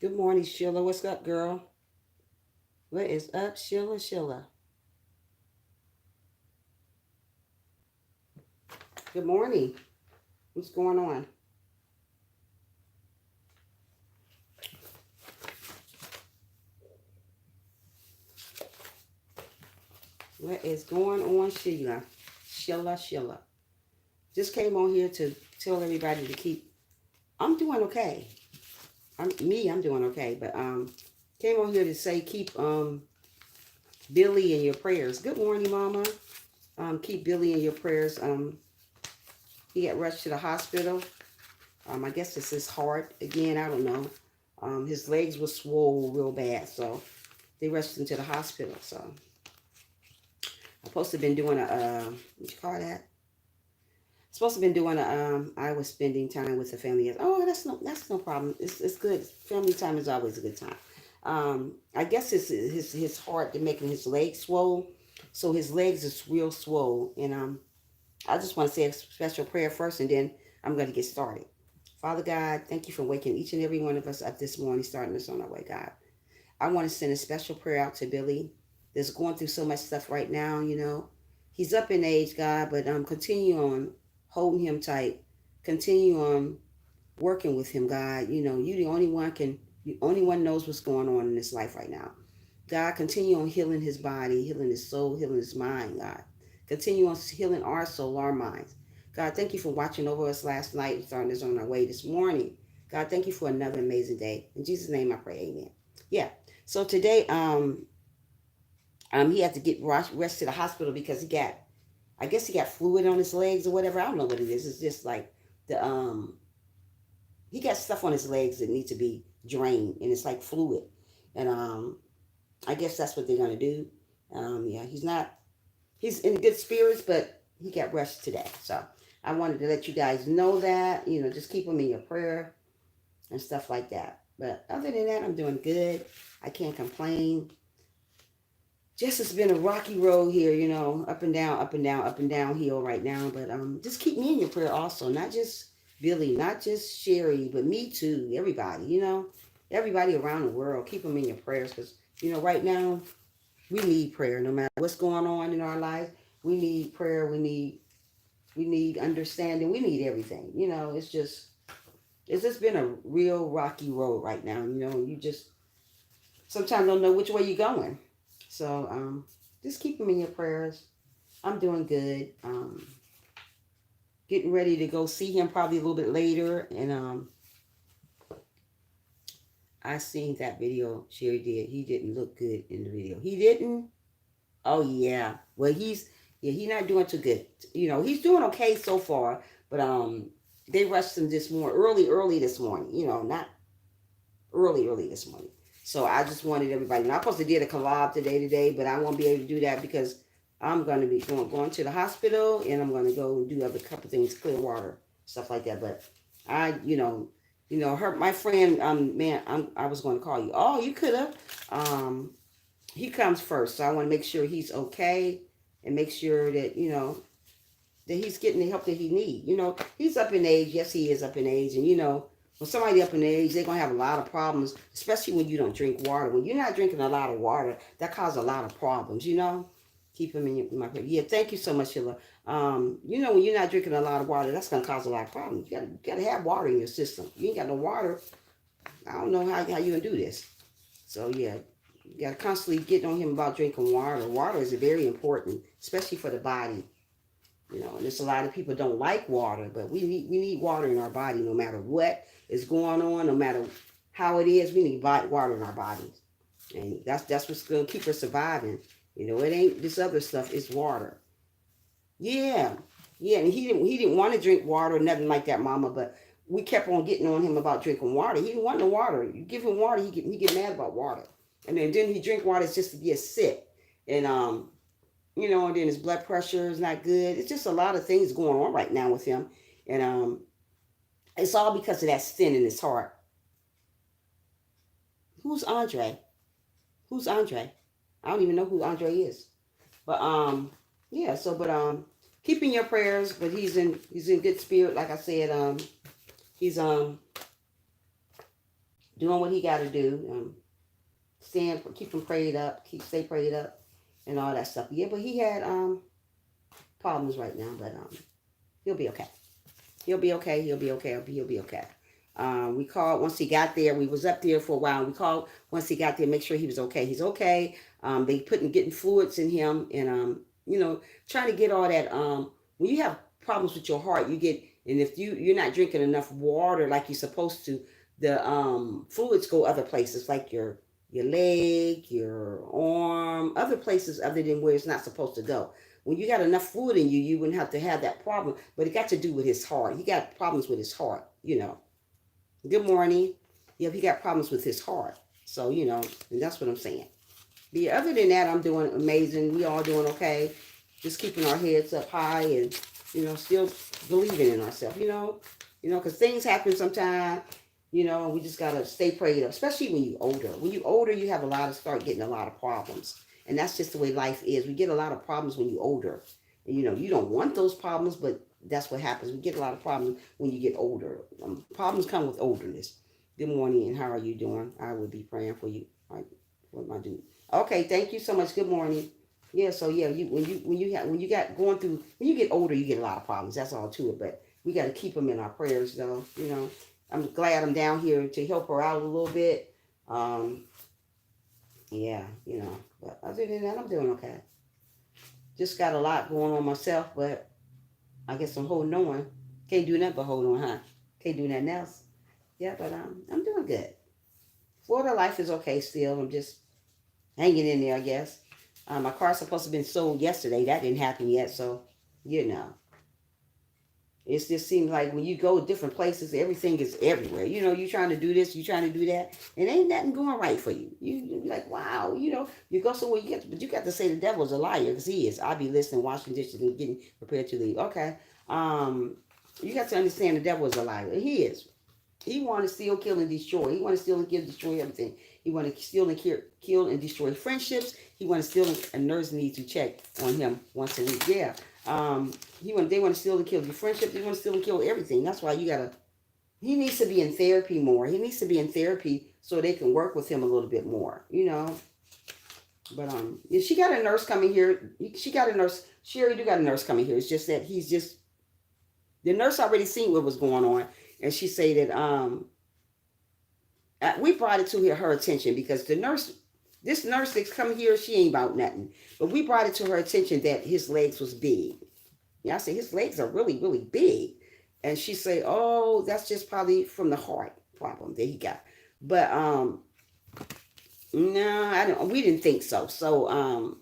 Good morning, Sheila. What's up, girl? What is up, Sheila? Sheila. Good morning. What's going on? What is going on, Sheila? Sheila, Sheila. Just came on here to tell everybody to keep. I'm doing okay. I'm doing okay. But came on here to say keep Billy in your prayers. Good morning, Mama. Keep Billy in your prayers. He got rushed to the hospital. I guess it's his heart again. I don't know. His legs were swollen real bad, so they rushed him to the hospital. So I'm supposed to have been doing a what you call that? Supposed to have been doing a I was spending time with the family. Oh, that's no problem. It's good. Family time is always a good time. I guess it's his heart making his legs swole, so his legs is real swole. And I just want to say a special prayer first, and then I'm going to get started. Father God, thank you for waking each and every one of us up this morning, starting us on our way, God. I want to send a special prayer out to Billy that's going through so much stuff right now, you know. He's up in age, God, but continue on holding him tight. Continue on working with him, God. You know, the only one knows what's going on in his life right now. God, continue on healing his body, healing his soul, healing his mind, God. Continue on healing our soul, our minds. God, thank you for watching over us last night and starting us on our way this morning. God, thank you for another amazing day. In Jesus' name I pray, amen. Yeah. So today, he had to get rushed to the hospital because I guess he got fluid on his legs or whatever. I don't know what it is. It's just like the, he got stuff on his legs that need to be drained, and it's like fluid. And I guess that's what they're gonna do. Yeah, he's in good spirits, but he got rushed today. So I wanted to let you guys know that, you know, just keep him in your prayer and stuff like that. But other than that, I'm doing good. I can't complain. Just it's been a rocky road here, you know, up and down, up and down, up and down hill right now. But just keep me in your prayer also, not just Billy, not just Sherry, but me too. Everybody, you know, everybody around the world, keep them in your prayers because you know right now we need prayer. No matter what's going on in our life, we need prayer. We need understanding. We need everything. You know, it's just been a real rocky road right now. You know, you just sometimes don't know which way you're going. So just keep them in your prayers. I'm doing good. Getting ready to go see him probably a little bit later. And I seen that video Sherry did. He didn't look good in the video. He didn't? Oh yeah. Well he's not doing too good. You know, he's doing okay so far. But they rushed him this morning, early this morning. You know, not early this morning. So I just wanted everybody to know. I'm supposed to do a collab today, but I won't be able to do that because I'm going to be going to the hospital, and I'm going to go do other couple things, clear water, stuff like that. But I, her, my friend, man, I was going to call you. Oh, you could have. He comes first, so I want to make sure he's okay and make sure that, that he's getting the help that he needs. He's up in age. Yes, he is up in age. And, when somebody up in age, they're going to have a lot of problems, especially when you don't drink water. When you're not drinking a lot of water, that causes a lot of problems. Keep him in my prayer. Yeah, thank you so much, Sheila. When you're not drinking a lot of water, that's going to cause a lot of problems. You got to have water in your system. You ain't got no water, I don't know how you going to do this. So, yeah, you got to constantly get on him about drinking water. Water is very important, especially for the body. And there's a lot of people don't like water, but we need water in our body no matter what is going on, no matter how it is. We need water in our bodies, and that's what's going to keep us surviving. It ain't this other stuff. It's water. Yeah, yeah. And he didn't want to drink water or nothing like that, Mama. But we kept on getting on him about drinking water. He didn't want no water. You give him water, he get mad about water, and then he drink water just to get sick, and and then his blood pressure is not good. It's just a lot of things going on right now with him, and it's all because of that sin in his heart. Who's Andre? Who's Andre? I don't even know who Andre is. But yeah. So, but keeping your prayers. But he's in good spirit. Like I said, he's doing what he got to do. Keep him prayed up. Stay prayed up, and all that stuff. Yeah, but he had problems right now. But he'll be okay. He'll be okay. He'll be okay. He'll be okay. We called once he got there. We was up there for a while. We called once he got there, make sure he was okay. He's okay. They getting fluids in him, and trying to get all that. When you have problems with your heart, and if you're not drinking enough water like you're supposed to, the fluids go other places like your leg, your arm, other places other than where it's not supposed to go. When you got enough fluid in you, you wouldn't have to have that problem. But it got to do with his heart. He got problems with his heart. Good morning. Yeah, he got problems with his heart. So, and that's what I'm saying. But yeah, other than that, I'm doing amazing. We all doing okay. Just keeping our heads up high and, still believing in ourselves, because things happen sometimes, and we just got to stay prayed up, especially when you're older. When you're older, you have start getting a lot of problems. And that's just the way life is. We get a lot of problems when you're older. And, you don't want those problems, but that's what happens. We get a lot of problems when you get older. Problems come with olderness. Good morning, and how are you doing? I will be praying for you. All right, what am I doing? Okay, thank you so much. Good morning. Yeah, so yeah, when you get older, you get a lot of problems. That's all to it. But we got to keep them in our prayers, though. I'm glad I'm down here to help her out a little bit. Yeah, But other than that, I'm doing okay. Just got a lot going on myself, but I guess I'm holding on. Can't do nothing but hold on, huh? Can't do nothing else. Yeah, but I'm doing good. Florida life is okay still. I'm just hanging in there, I guess. My car's supposed to have been sold yesterday. That didn't happen yet, so it just seems like when you go different places, everything is everywhere. You're trying to do this, you're trying to do that, and ain't nothing going right for you. You're like, wow, you go somewhere, but you got to say the devil's a liar, because he is. I'll be listening, washing dishes, and getting prepared to leave. Okay. You got to understand the devil is a liar. He is. He want to steal, kill, and destroy. He want to steal and kill, destroy everything. He want to steal and kill and destroy friendships. He want to steal, and nurse need to check on him once a week. Yeah. They want to steal and kill your friendship. They want to steal and kill everything. That's why he needs to be in therapy more. He needs to be in therapy so they can work with him a little bit more, But if she got a nurse coming here. She got a nurse. She already do got a nurse coming here. It's just that the nurse already seen what was going on, and she said that we brought it to her attention because this nurse that's coming here, she ain't about nothing. But we brought it to her attention that his legs was big. Yeah, I said, his legs are really, really big. And she said, oh, that's just probably from the heart problem that he got. But no, we didn't think so. So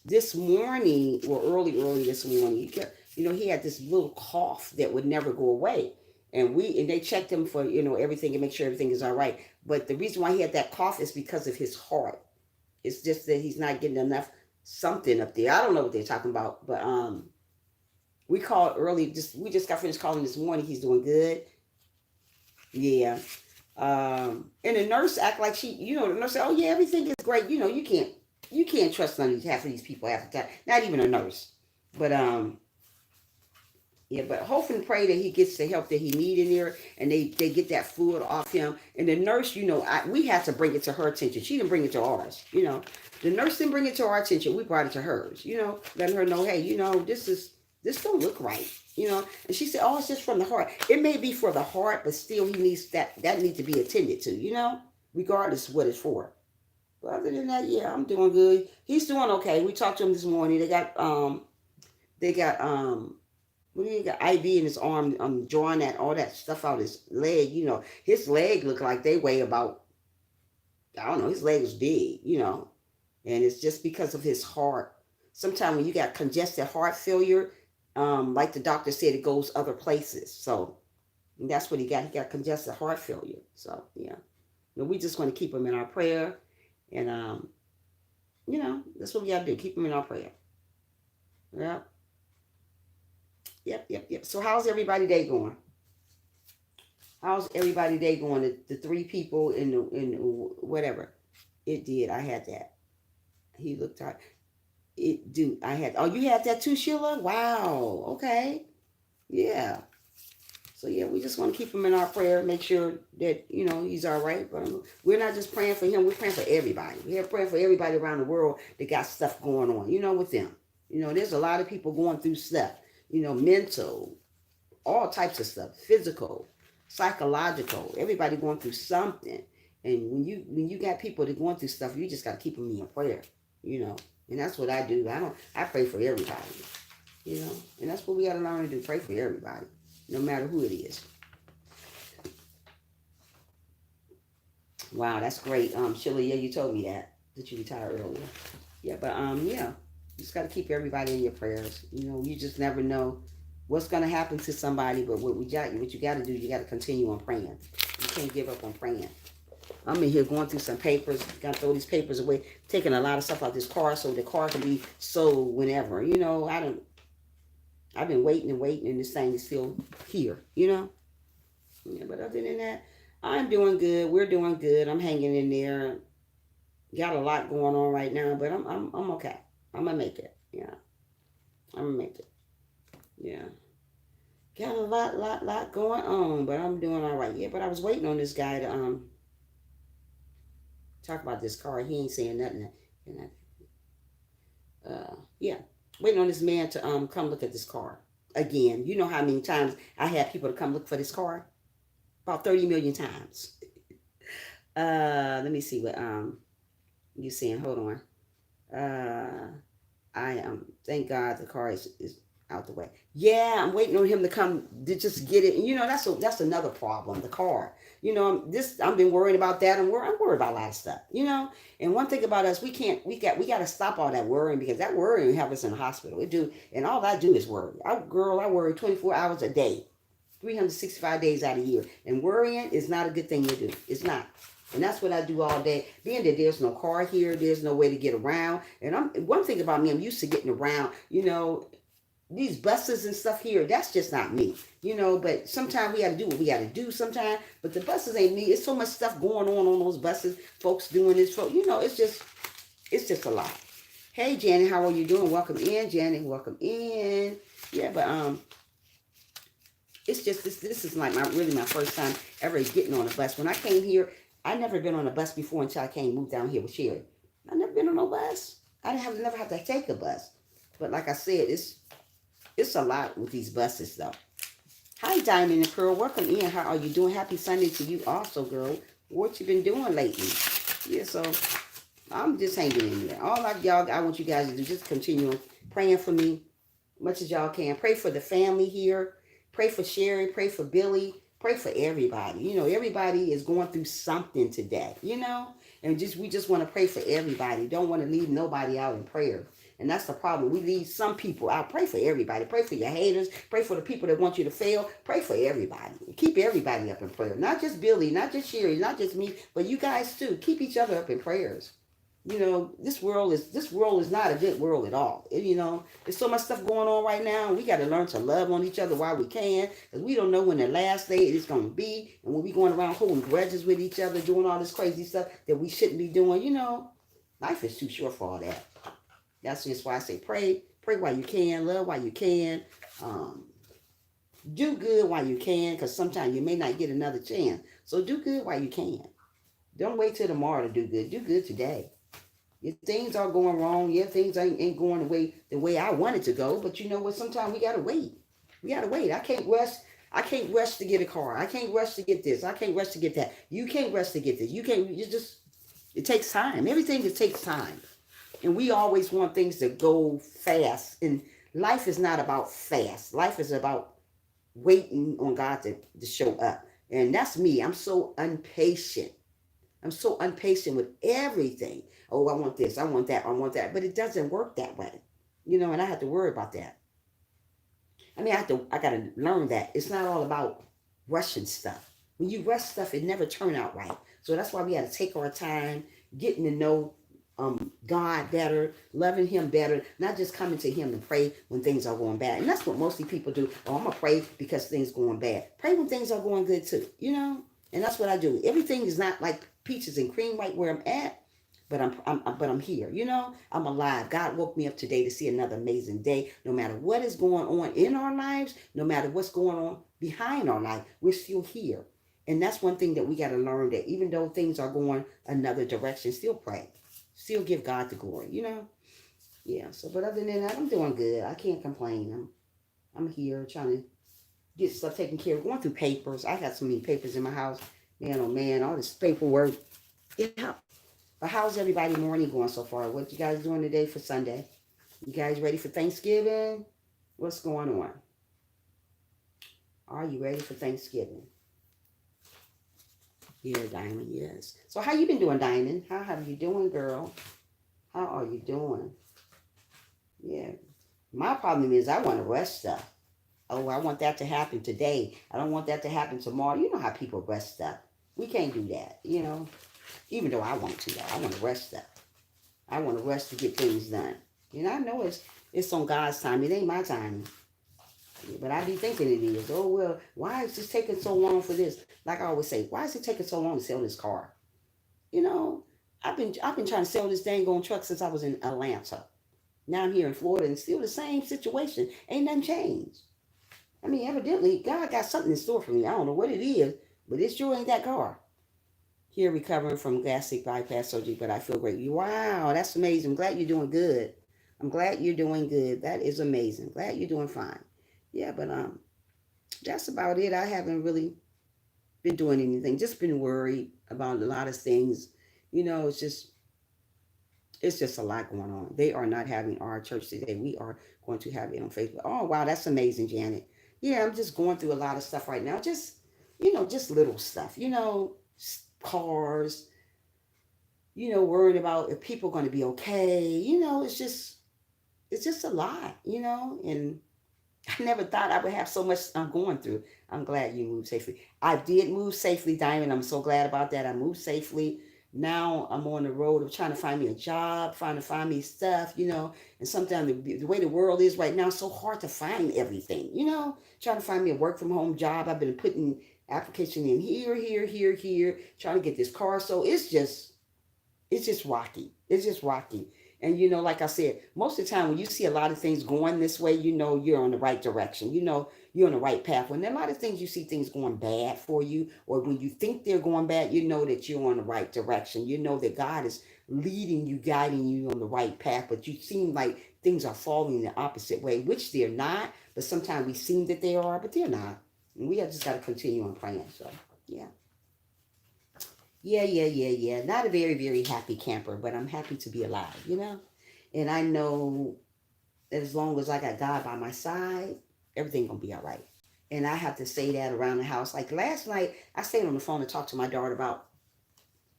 this morning, early this morning, he had this little cough that would never go away. And they checked him for, everything and make sure everything is all right. But the reason why he had that cough is because of his heart. It's just that he's not getting enough something up there. I don't know what they're talking about, but we called early. We just got finished calling this morning. He's doing good. Yeah. And the nurse act like the nurse said, "Oh yeah, everything is great." You can't trust none of half of these people half the time. Not even a nurse. But yeah, but hope and pray that he gets the help that he needs in there, and they get that fluid off him. And the nurse, we had to bring it to her attention. She didn't bring it to ours. The nurse didn't bring it to our attention. We brought it to hers. Letting her know, hey, this don't look right. And she said, oh, it's just from the heart. It may be for the heart, but still, he needs that needs to be attended to. Regardless of what it's for. But other than that, yeah, I'm doing good. He's doing okay. We talked to him this morning. They got when he got IV in his arm, drawing all that stuff out his leg. His leg looked like they weigh about, I don't know, his leg was big, and it's just because of his heart. Sometimes when you got congested heart failure, like the doctor said, it goes other places. So that's what he got. He got congested heart failure. So yeah, but we just want to keep him in our prayer, and that's what we got to do. Keep him in our prayer. Yeah. Yep. So how's everybody day going? How's everybody day going? The three people in whatever. It did. I had that. He looked out. I had. Oh, you had that too, Sheila? Wow. Okay. Yeah. So yeah, we just want to keep him in our prayer. Make sure that he's all right. But we're not just praying for him. We're praying for everybody. We're praying for everybody around the world that got stuff going on. With them. There's a lot of people going through stuff. Mental, all types of stuff, physical, psychological. Everybody going through something. And when you got people that going through stuff, you just got to keep them in your prayer. And that's what I do. I pray for everybody. And that's what we got to learn to do. Pray for everybody, no matter who it is. Wow, that's great. Sheila, yeah, you told me that you retired earlier. Yeah, but yeah. You just got to keep everybody in your prayers. You just never know what's going to happen to somebody. But what you got to do, you got to continue on praying. You can't give up on praying. I'm in here going through some papers. Got to throw these papers away. Taking a lot of stuff out this car so the car can be sold whenever. I've been waiting and this thing is still here. Yeah, but other than that, I'm doing good. We're doing good. I'm hanging in there. Got a lot going on right now, but I'm okay. I'm gonna make it. Yeah. I'm gonna make it. Yeah. Got a lot going on, but I'm doing all right. Yeah, but I was waiting on this guy to talk about this car. He ain't saying nothing. Yeah. Waiting on this man to come look at this car. Again, you know how many times I had people to come look for this car? About 30 million times. Let me see what you saying. Hold on. I am. Thank God the car is out the way. Yeah, I'm waiting on him to come to just get it. And that's another problem. The car. I've been worried about that. I'm worried about a lot of stuff. And one thing about us, we got to stop all that worrying, because that worrying have us in the hospital. It do, and all I do is worry. I worry 24 hours a day, 365 days out of the year, and worrying is not a good thing to do. It's not. And that's what I do all day. Being that there's no car here, there's no way to get around. And one thing about me, I'm used to getting around. These buses and stuff here, that's just not me. But sometimes we got to do what we got to do sometimes. But the buses ain't me. It's so much stuff going on those buses. Folks doing this. It's just a lot. Hey, Janet, how are you doing? Welcome in, Janet. Welcome in. Yeah, but it's just this is like my first time ever getting on a bus. When I came here, I never been on a bus before until I moved down here with Sherry. I never been on no bus. Never have to take a bus. But like I said, it's a lot with these buses though. Hi, Diamond and Pearl. Welcome in. How are you doing? Happy Sunday to you also, girl. What you been doing lately? Yeah, so I'm just hanging in there. All of y'all, I want you guys to do, just continue praying for me much as y'all can. Pray for the family here. Pray for Sherry. Pray for Billy. Pray for everybody. Everybody is going through something today, and we just want to pray for everybody. Don't want to leave nobody out in prayer. And that's the problem. We leave some people out. Pray for everybody. Pray for your haters. Pray for the people that want you to fail. Pray for everybody. Keep everybody up in prayer. Not just Billy, not just Sherry, not just me, but you guys too. Keep each other up in prayers. You know, this world is not a good world at all. You know, there's so much stuff going on right now. We got to learn to love on each other while we can, because we don't know when the last day is going to be, and when we going around holding grudges with each other, doing all this crazy stuff that we shouldn't be doing. You know, life is too short for all that. That's just why I say pray while you can, love while you can, do good while you can, because sometimes you may not get another chance. So do good while you can. Don't wait till tomorrow to do good. Do good today. If things are going wrong, yeah, things ain't going the way I want it to go. But you know what? Sometimes we gotta wait. We gotta wait. I can't rush. I can't rush to get a car. I can't rush to get this. I can't rush to get that. You can't rush to get this. You can't. You just. It takes time. Everything it takes time, and we always want things to go fast. And life is not about fast. Life is about waiting on God to show up. And that's me. I'm so impatient. I'm so impatient with everything. Oh, I want this, I want that, I want that. But it doesn't work that way. You know, and I have to worry about that. I mean, I gotta learn that. It's not all about rushing stuff. When you rush stuff, it never turn out right. So that's why we gotta take our time, getting to know God better, loving him better, not just coming to him and pray when things are going bad. And that's what mostly people do. Oh, I'm gonna pray because things going bad. Pray when things are going good too, you know? And that's what I do. Everything is not like peaches and cream right where I'm at, but I'm here. You know, I'm alive. God woke me up today to see another amazing day. No matter what is going on in our lives, no matter what's going on behind our life, we're still here. And that's one thing that we got to learn, that even though things are going another direction, still pray. Still give God the glory, you know? Yeah, so but other than that, I'm doing good. I can't complain. I'm here trying to get stuff taken care of, going through papers. I got so many papers in my house. Man, oh man, all this paperwork. Yeah. But how's everybody morning going so far? What you guys doing today for Sunday? You guys ready for Thanksgiving? What's going on? Are you ready for Thanksgiving? Yeah, Diamond, yes. So how you been doing, Diamond? How are you doing, girl? How are you doing? Yeah. My problem is I want to rush stuff. Oh, I want that to happen today. I don't want that to happen tomorrow. You know how people rush stuff. We can't do that, you know. Even though I want to, though. I want to rush stuff. I want to rush to get things done. You know, I know it's on God's time. It ain't my time. But I be thinking it is. Oh, well, why is this taking so long for this? Like I always say, why is it taking so long to sell this car? You know, I've been trying to sell this dang on truck since I was in Atlanta. Now I'm here in Florida and still the same situation. Ain't nothing changed. I mean, evidently, God got something in store for me. I don't know what it is, but it sure ain't that car. Here recovering from gastric bypass surgery, but I feel great. Wow, that's amazing. I'm glad you're doing good. I'm glad you're doing good. That is amazing. Glad you're doing fine. Yeah, but that's about it. I haven't really been doing anything. Just been worried about a lot of things. You know, it's just a lot going on. They are not having our church today. We are going to have it on Facebook. Oh, wow, that's amazing, Janet. Yeah, I'm just going through a lot of stuff right now. Just, just little stuff. Cars, worried about if people are going to be okay. It's just a lot, and I never thought I would have so much I'm going through. I'm glad you moved safely. I did move safely, Diamond. I'm so glad about that. I moved safely. Now I'm on the road of trying to find me a job, trying to find me stuff, and sometimes the way the world is right now, it's so hard to find everything, trying to find me a work from home job. I've been putting application in here, trying to get this car. So it's just rocky. It's just rocky. And like I said, most of the time when you see a lot of things going this way, you're on the right direction. You're on the right path. When there are a lot of things, you see things going bad for you, or when you think they're going bad, you know that you're on the right direction. You know that God is leading you, guiding you on the right path, but you seem like things are falling the opposite way, which they're not. But sometimes we seem that they are, but they're not. And we have just got to continue on praying. So, yeah. Yeah. Not a very, very happy camper, but I'm happy to be alive, And I know that as long as I got God by my side, everything gonna be all right. And I have to say that around the house. Like last night, I stayed on the phone and talked to my daughter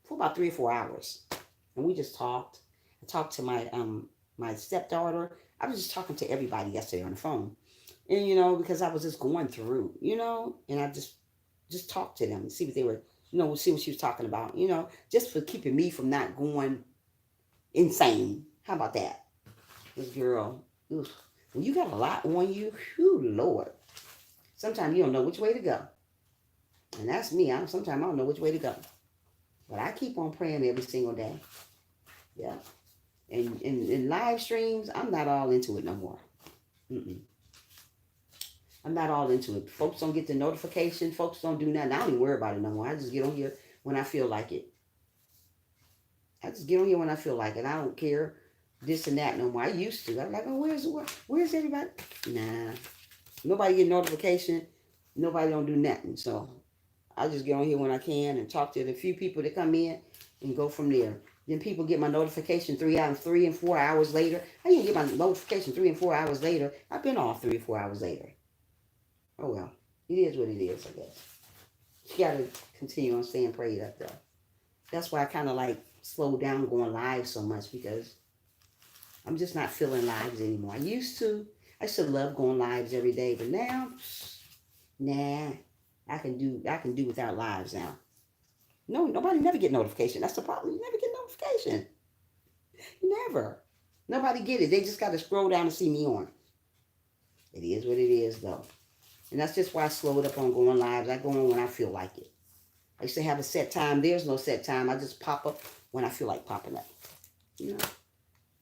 for about 3 or 4 hours, and we just talked. I talked to my my stepdaughter. I was just talking to everybody yesterday on the phone. And, you know, because I was just going through, you know, and I just talked to them and see what they were, you know, see what she was talking about, you know, just for keeping me from not going insane. How about that? This girl, oof, when you got a lot on you, whew, Lord, sometimes you don't know which way to go. And that's me. Sometimes I don't know which way to go. But I keep on praying every single day. Yeah. And in live streams, I'm not all into it no more. Mm-mm. I'm not all into it. Folks don't get the notification. Folks don't do nothing. I don't even worry about it no more. I just get on here when I feel like it. I just get on here when I feel like it. I don't care this and that no more. I used to. I'm like, oh, where's everybody? Nah. Nobody get notification. Nobody don't do nothing. So I just get on here when I can and talk to the few people that come in and go from there. Then people get my notification 3 and 4 hours later. I didn't get my notification 3 and 4 hours later. I've been off 3 or 4 hours later. Oh well, it is what it is, I guess. You gotta continue on staying prayed up though. That's why I kind of like slowed down going live so much, because I'm just not feeling lives anymore. I used to love going lives every day, but now, nah, I can do without lives now. No, nobody never get notification. That's the problem. You never get notification. Never. Nobody get it. They just got to scroll down and see me on. It is what it is though. And that's just why I slowed up on going lives. I go on when I feel like it. I used to have a set time. There's no set time. I just pop up when I feel like popping up. You know,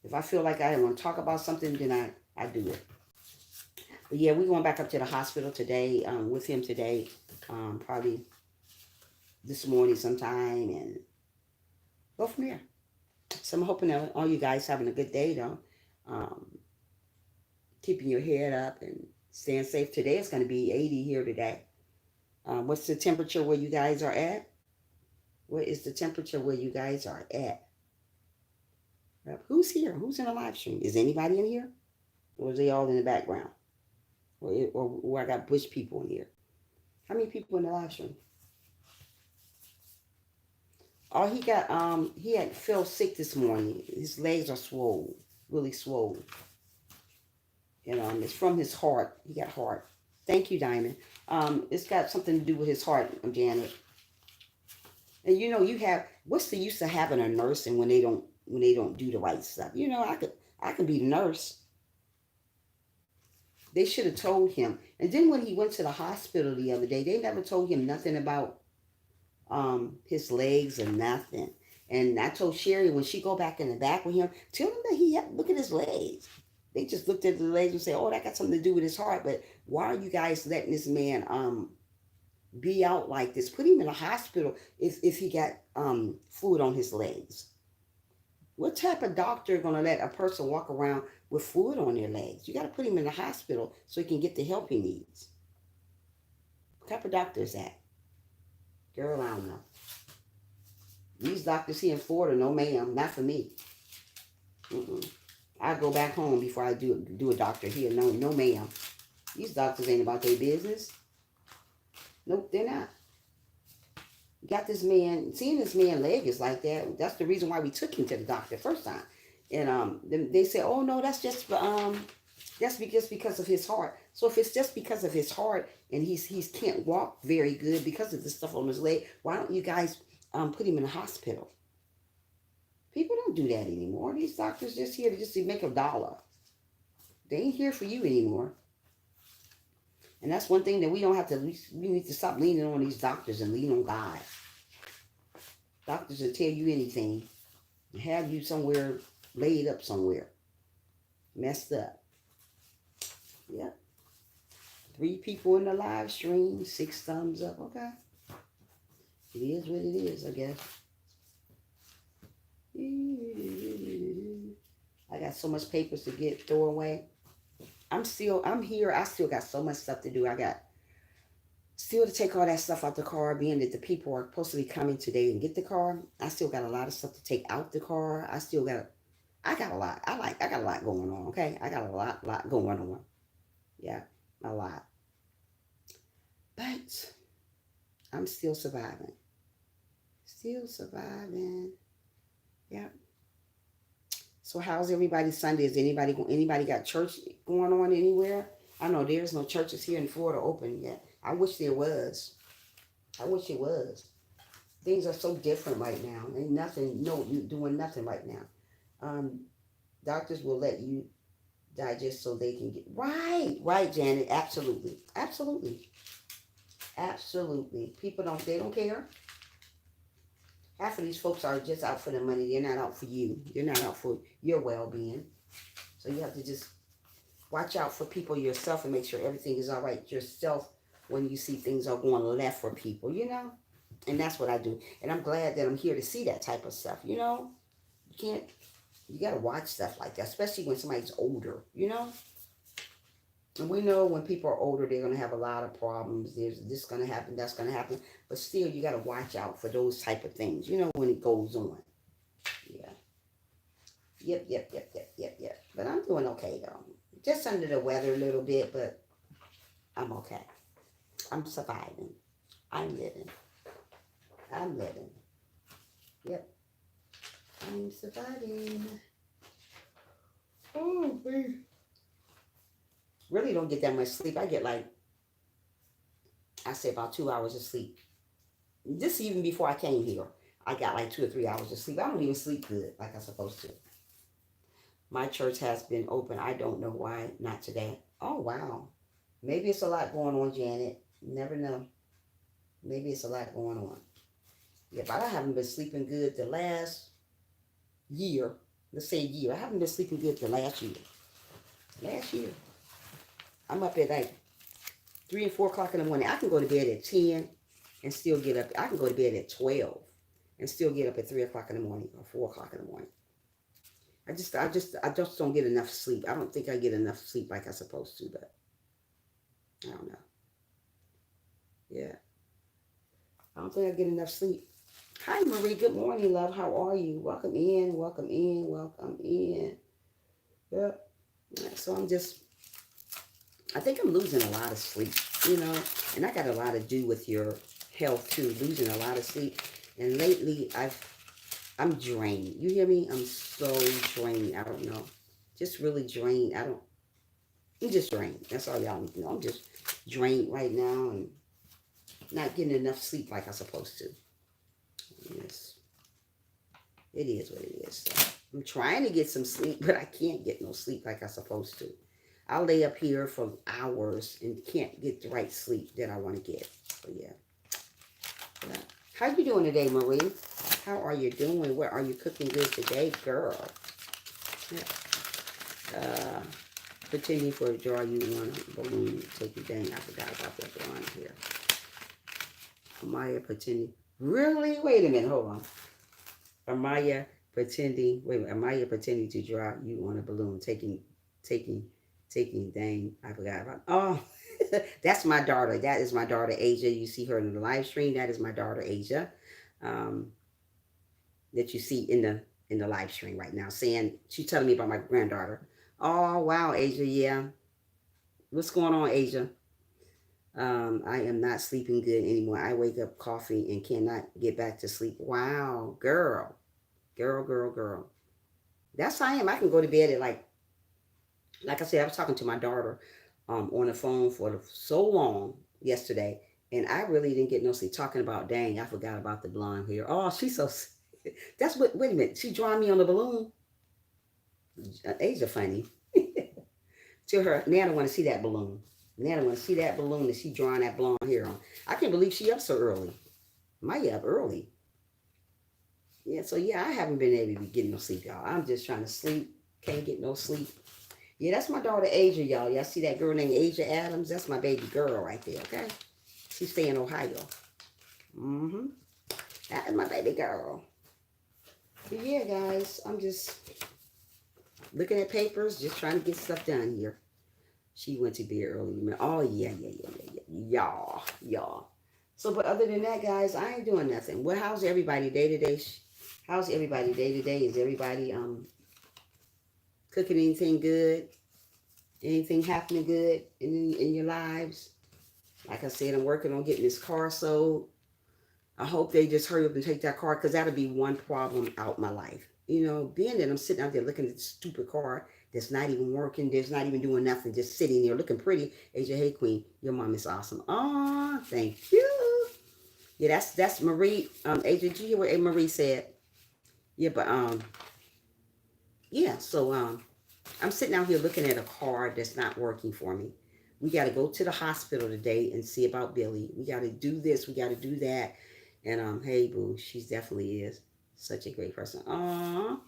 if I feel like I want to talk about something, then I do it. But yeah, we're going back up to the hospital today, with him today, probably this morning sometime, and go from there. So I'm hoping that all you guys having a good day though. Keeping your head up and staying safe. Today it's going to be 80 here today. What's the temperature where you guys are at? What is the temperature where you guys are at? Who's here? Who's in the live stream? Is anybody in here? Or is they all in the background? Or I got bush people in here? How many people in the live stream? Oh, he had felt sick this morning. His legs are swollen, really swollen. You know, and it's from his heart. He got heart. Thank you, Diamond. It's got something to do with his heart, Janet. And you know, what's the use of having a nurse and when they don't do the right stuff? You know, I could be the nurse. They should have told him. And then when he went to the hospital the other day, they never told him nothing about his legs or nothing. And I told Sherry, when she go back in the back with him, tell him that look at his legs. They just looked at the legs and said, oh, that got something to do with his heart. But why are you guys letting this man be out like this? Put him in a hospital if he got fluid on his legs. What type of doctor is going to let a person walk around with fluid on their legs? You got to put him in the hospital so he can get the help he needs. What type of doctor is that? Girl, I don't know. These doctors here in Florida, no ma'am, not for me. I go back home before I do a doctor here. No ma'am. These doctors ain't about their business. Nope, they're not. You got this man, seeing this man leg is like that. That's the reason why we took him to the doctor first time. And they say, oh no, that's just because of his heart. So if it's just because of his heart and he's can't walk very good because of the stuff on his leg, why don't you guys put him in the hospital? People don't do that anymore. These doctors just here to make $1. They ain't here for you anymore. And that's one thing that we don't have to, we need to stop leaning on these doctors and lean on God. Doctors will tell you anything and have you somewhere, laid up somewhere, messed up. Yep. 3 people in the live stream, 6 thumbs up. Okay. It is what it is, I guess. I got so much papers to throw away. I'm here. I still got so much stuff to do. I got still to take all that stuff out the car, being that the people are supposed to be coming today and get the car. I still got a lot of stuff to take out the car. I got a lot. I got a lot going on, okay? I got a lot going on. Yeah, a lot. But I'm still surviving. Still surviving. Yeah. So how's everybody Sunday? Is anybody got church going on anywhere? I know there's no churches here in Florida open yet. I wish there was. I wish it was. Things are so different right now. Ain't nothing, no, you doing nothing right now. Um, Doctors will let you digest so they can get right, Janet. Absolutely, absolutely, absolutely. People they don't care. Half of these folks are just out for the money. They're not out for you. They're not out for your well-being. So you have to just watch out for people yourself and make sure everything is all right yourself when you see things are going left for people, you know? And that's what I do. And I'm glad that I'm here to see that type of stuff, you know? You got to watch stuff like that, especially when somebody's older, you know? And we know when people are older, they're going to have a lot of problems. There's this going to happen, that's going to happen. But still, you got to watch out for those type of things, you know, when it goes on. Yeah. Yep. But I'm doing okay, though. Just under the weather a little bit, but I'm okay. I'm surviving. I'm living. Yep. I'm surviving. Oh, baby. Really don't get that much sleep. I get I say about 2 hours of sleep. This even before I came here. I got like 2 or 3 hours of sleep. I don't even sleep good like I'm supposed to. My church has been open. I don't know why not today. Oh, wow. Maybe it's a lot going on, Janet. You never know. Maybe it's a lot going on. Yeah, but I haven't been sleeping good the last year. Let's say year. I haven't been sleeping good the last year. I'm up at like 3 and 4 o'clock in the morning. I can go to bed at 10 and still get up. I can go to bed at 12 and still get up at 3 o'clock in the morning or 4 o'clock in the morning. I just don't get enough sleep. I don't think I get enough sleep like I'm supposed to, but I don't know. Yeah. I don't think I get enough sleep. Hi, Marie. Good morning, love. How are you? Welcome in. Yep. So I think I'm losing a lot of sleep, you know, and I got a lot to do with your health too, losing a lot of sleep. And lately I'm drained. You hear me? I'm so drained. I don't know. Just really drained. I'm just drained. That's all y'all need to know. I'm just drained right now and not getting enough sleep like I'm supposed to. Yes. It is what it is. So I'm trying to get some sleep, but I can't get no sleep like I'm supposed to. I'll lay up here for hours and can't get the right sleep that I want to get. So yeah. How you doing today, Marie? How are you doing? What are you cooking good today, girl? Yeah. Pretending for a jar you want a balloon. Take it down. I forgot about that balloon here. Amaya pretending. Really? Wait a minute. Hold on. Amaya pretending. Wait a minute. Amaya pretending to draw you on a balloon. Taking. Dang. I forgot about. Oh. That's my daughter. That is my daughter, Asia. You see her in the live stream. That is my daughter, Asia. That you see in the live stream right now. Saying she's telling me about my granddaughter. Oh wow, Asia. Yeah. What's going on, Asia? I am not sleeping good anymore. I wake up coughing and cannot get back to sleep. Wow, girl. That's how I am. I can go to bed at like I said, I was talking to my daughter on the phone for so long yesterday, and I really didn't get no sleep. Talking about, dang, I forgot about the blonde hair. Oh, she's so. That's what. Wait a minute, she drawing me on the balloon. Asia funny. To her, Nana want to see that balloon. Nana want to see that balloon that she drawing that blonde hair on. I can't believe she up so early. Maya up early. Yeah, so yeah, I haven't been able to get no sleep, y'all. I'm just trying to sleep. Can't get no sleep. Yeah, that's my daughter, Asia, y'all. Y'all see that girl named Asia Adams? That's my baby girl right there, okay? She stay in Ohio. Mm-hmm. That is my baby girl. But yeah, guys, I'm just looking at papers, just trying to get stuff done here. She went to bed early. Oh, yeah. Y'all. So, but other than that, guys, I ain't doing nothing. Well, how's everybody day to day? How's everybody day to day? Is everybody cooking anything good? Anything happening good in your lives? Like I said, I'm working on getting this car sold. I hope they just hurry up and take that car, because that'll be one problem out my life. being that I'm sitting out there looking at this stupid car that's not even working, that's not even doing nothing, just sitting there looking pretty. AJ, hey Queen, your mom is awesome. Oh, thank you. Yeah, that's Marie. AJ, did you hear what Marie said? Yeah, but yeah. So I'm sitting out here looking at a car that's not working for me. We got to go to the hospital today and see about Billy. We got to do this. We got to do that. And hey, boo, she definitely is such a great person. Aww.